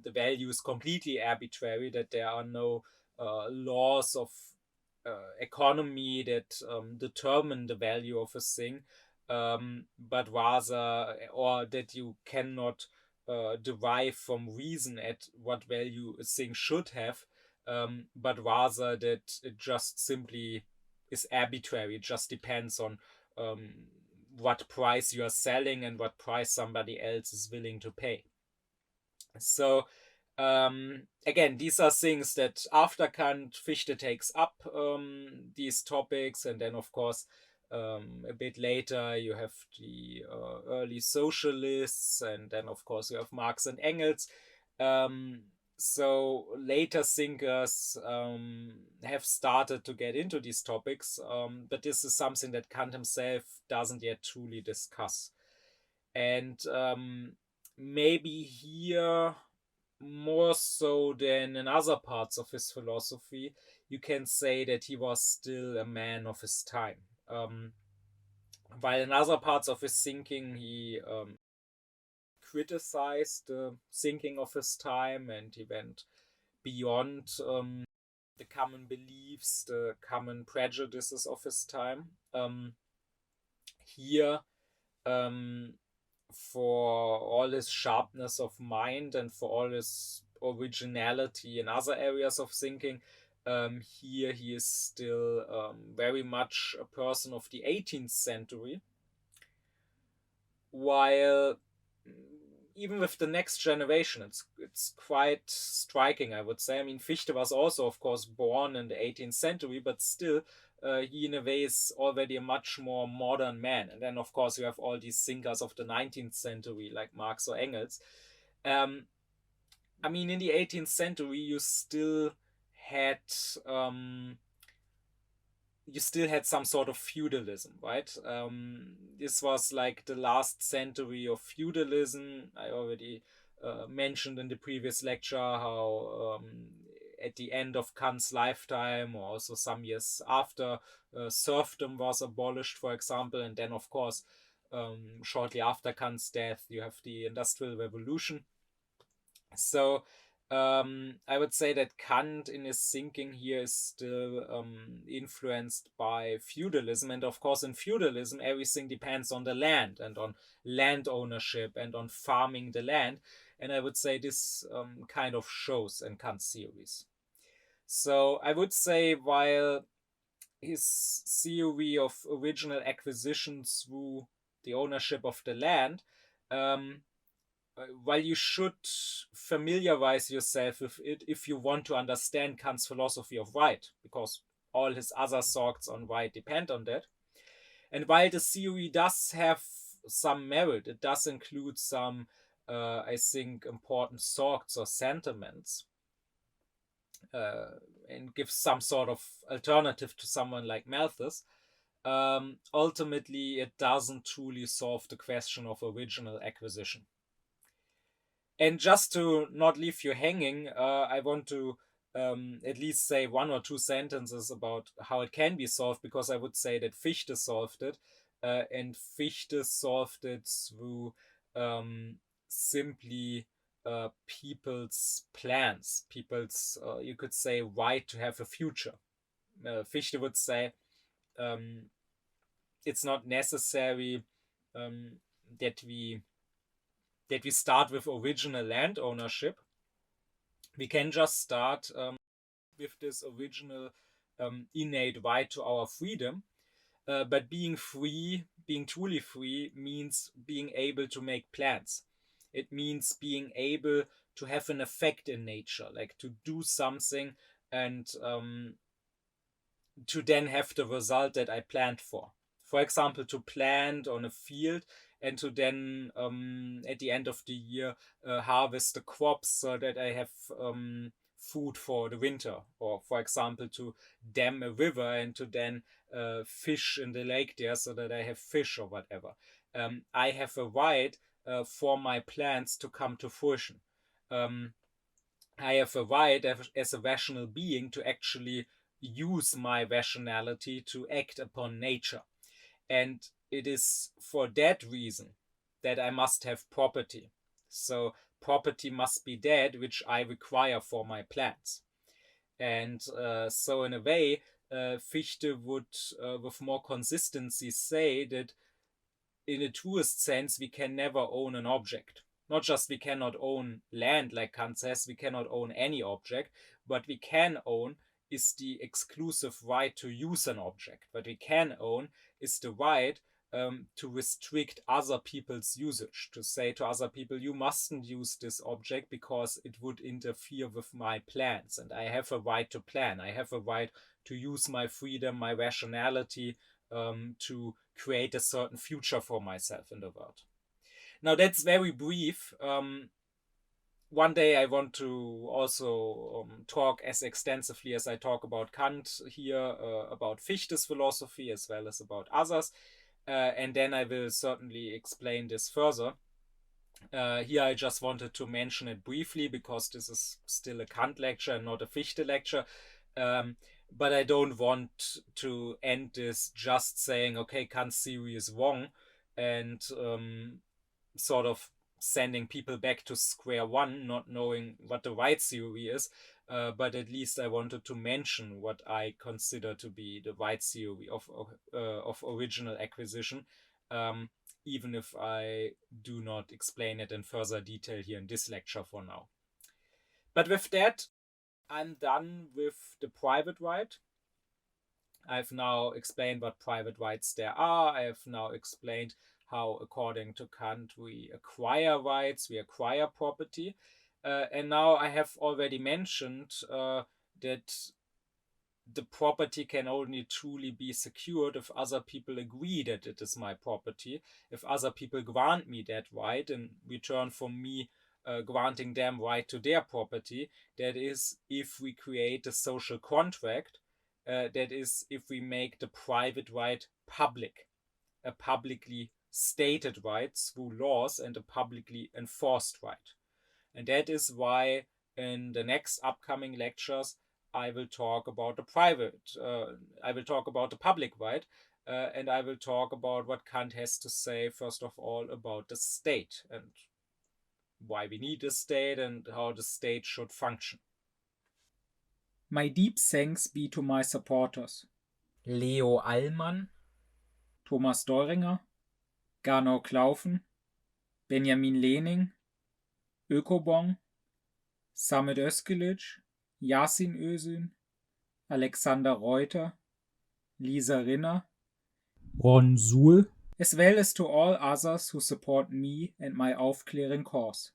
the value is completely arbitrary, that there are no laws of economy that determine the value of a thing, but rather, or that you cannot derive from reason at what value a thing should have, but rather that it just simply is arbitrary. It just depends on what price you are selling and what price somebody else is willing to pay. So again, these are things that after Kant, Fichte takes up these topics, and then of course a bit later you have the early socialists, and then of course you have Marx and Engels. So later thinkers have started to get into these topics, but this is something that Kant himself doesn't yet truly discuss. And maybe here, more so than in other parts of his philosophy, you can say that he was still a man of his time. While in other parts of his thinking, he criticized the thinking of his time, and he went beyond the common beliefs, the common prejudices of his time. Here, for all his sharpness of mind and for all his originality in other areas of thinking, here he is still very much a person of the 18th century, while even with the next generation, it's quite striking, I would say. I mean, Fichte was also, of course, born in the 18th century, but still, he in a way is already a much more modern man. And then of course you have all these thinkers of the 19th century like Marx or Engels. I mean, in the 18th century you still had some sort of feudalism, right? This was like the last century of feudalism. I already mentioned in the previous lecture how at the end of Kant's lifetime, or also some years after, serfdom was abolished, for example. And then, of course, shortly after Kant's death, you have the Industrial Revolution. So I would say that Kant in his thinking here is still influenced by feudalism. And of course, in feudalism, everything depends on the land and on land ownership and on farming the land. And I would say this kind of shows in Kant's theories. So I would say while his theory of original acquisition through the ownership of the land, while you should familiarize yourself with it if you want to understand Kant's philosophy of right, because all his other thoughts on right depend on that. And while the theory does have some merit, it does include some, I think, important thoughts or sentiments, and gives some sort of alternative to someone like Malthus. Ultimately, it doesn't truly solve the question of original acquisition. And just to not leave you hanging, I want to at least say one or two sentences about how it can be solved, because I would say that Fichte solved it, and Fichte solved it through simply people's plans, people's, you could say, right to have a future. Fichte would say it's not necessary that we start with original land ownership. We can just start with this original innate right to our freedom. But being free, being truly free, means being able to make plans. It means being able to have an effect in nature, like to do something and to then have the result that I planned for. For example, to plant on a field and to then at the end of the year harvest the crops so that I have food for the winter. Or for example, to dam a river and to then fish in the lake there so that I have fish or whatever. I have a right for my plans to come to fruition. I have a right as a rational being to actually use my rationality to act upon nature. And it is for that reason that I must have property. So property must be that which I require for my plans. And so in a way, Fichte would with more consistency say that in a truest sense, we can never own an object. Not just we cannot own land, like Kant says, we cannot own any object. What we can own is the exclusive right to use an object. What we can own is the right to restrict other people's usage, to say to other people, you mustn't use this object because it would interfere with my plans. And I have a right to plan. I have a right to use my freedom, my rationality, to create a certain future for myself in the world. Now that's very brief. One day I want to also talk as extensively as I talk about Kant here, about Fichte's philosophy as well as about others. And then I will certainly explain this further. Here I just wanted to mention it briefly because this is still a Kant lecture and not a Fichte lecture. But I don't want to end this just saying, okay, Kant's theory is wrong, and sort of sending people back to square one, not knowing what the right theory is. But at least I wanted to mention what I consider to be the right theory of original acquisition, even if I do not explain it in further detail here in this lecture for now. But with that, I'm done with the private right. I've now explained what private rights there are. I have now explained how, according to Kant, we acquire rights, we acquire property. And now I have already mentioned that the property can only truly be secured if other people agree that it is my property, if other people grant me that right in return for me granting them right to their property. That is, if we create a social contract, that is, if we make the private right public, a publicly stated right through laws and a publicly enforced right. And that is why in the next upcoming lectures I will talk about the public right, and I will talk about what Kant has to say, first of all, about the state and why we need a state and how the state should function. My deep thanks be to my supporters: Leo Allmann, Thomas Doringer, Gernot Klaufen, Benjamin Lehning, Ökobong, Samet Özkilic, Yasin Özün, Alexander Reuter, Lisa Rinner, Ron Suhl, as well as to all others who support me and my Aufklären course.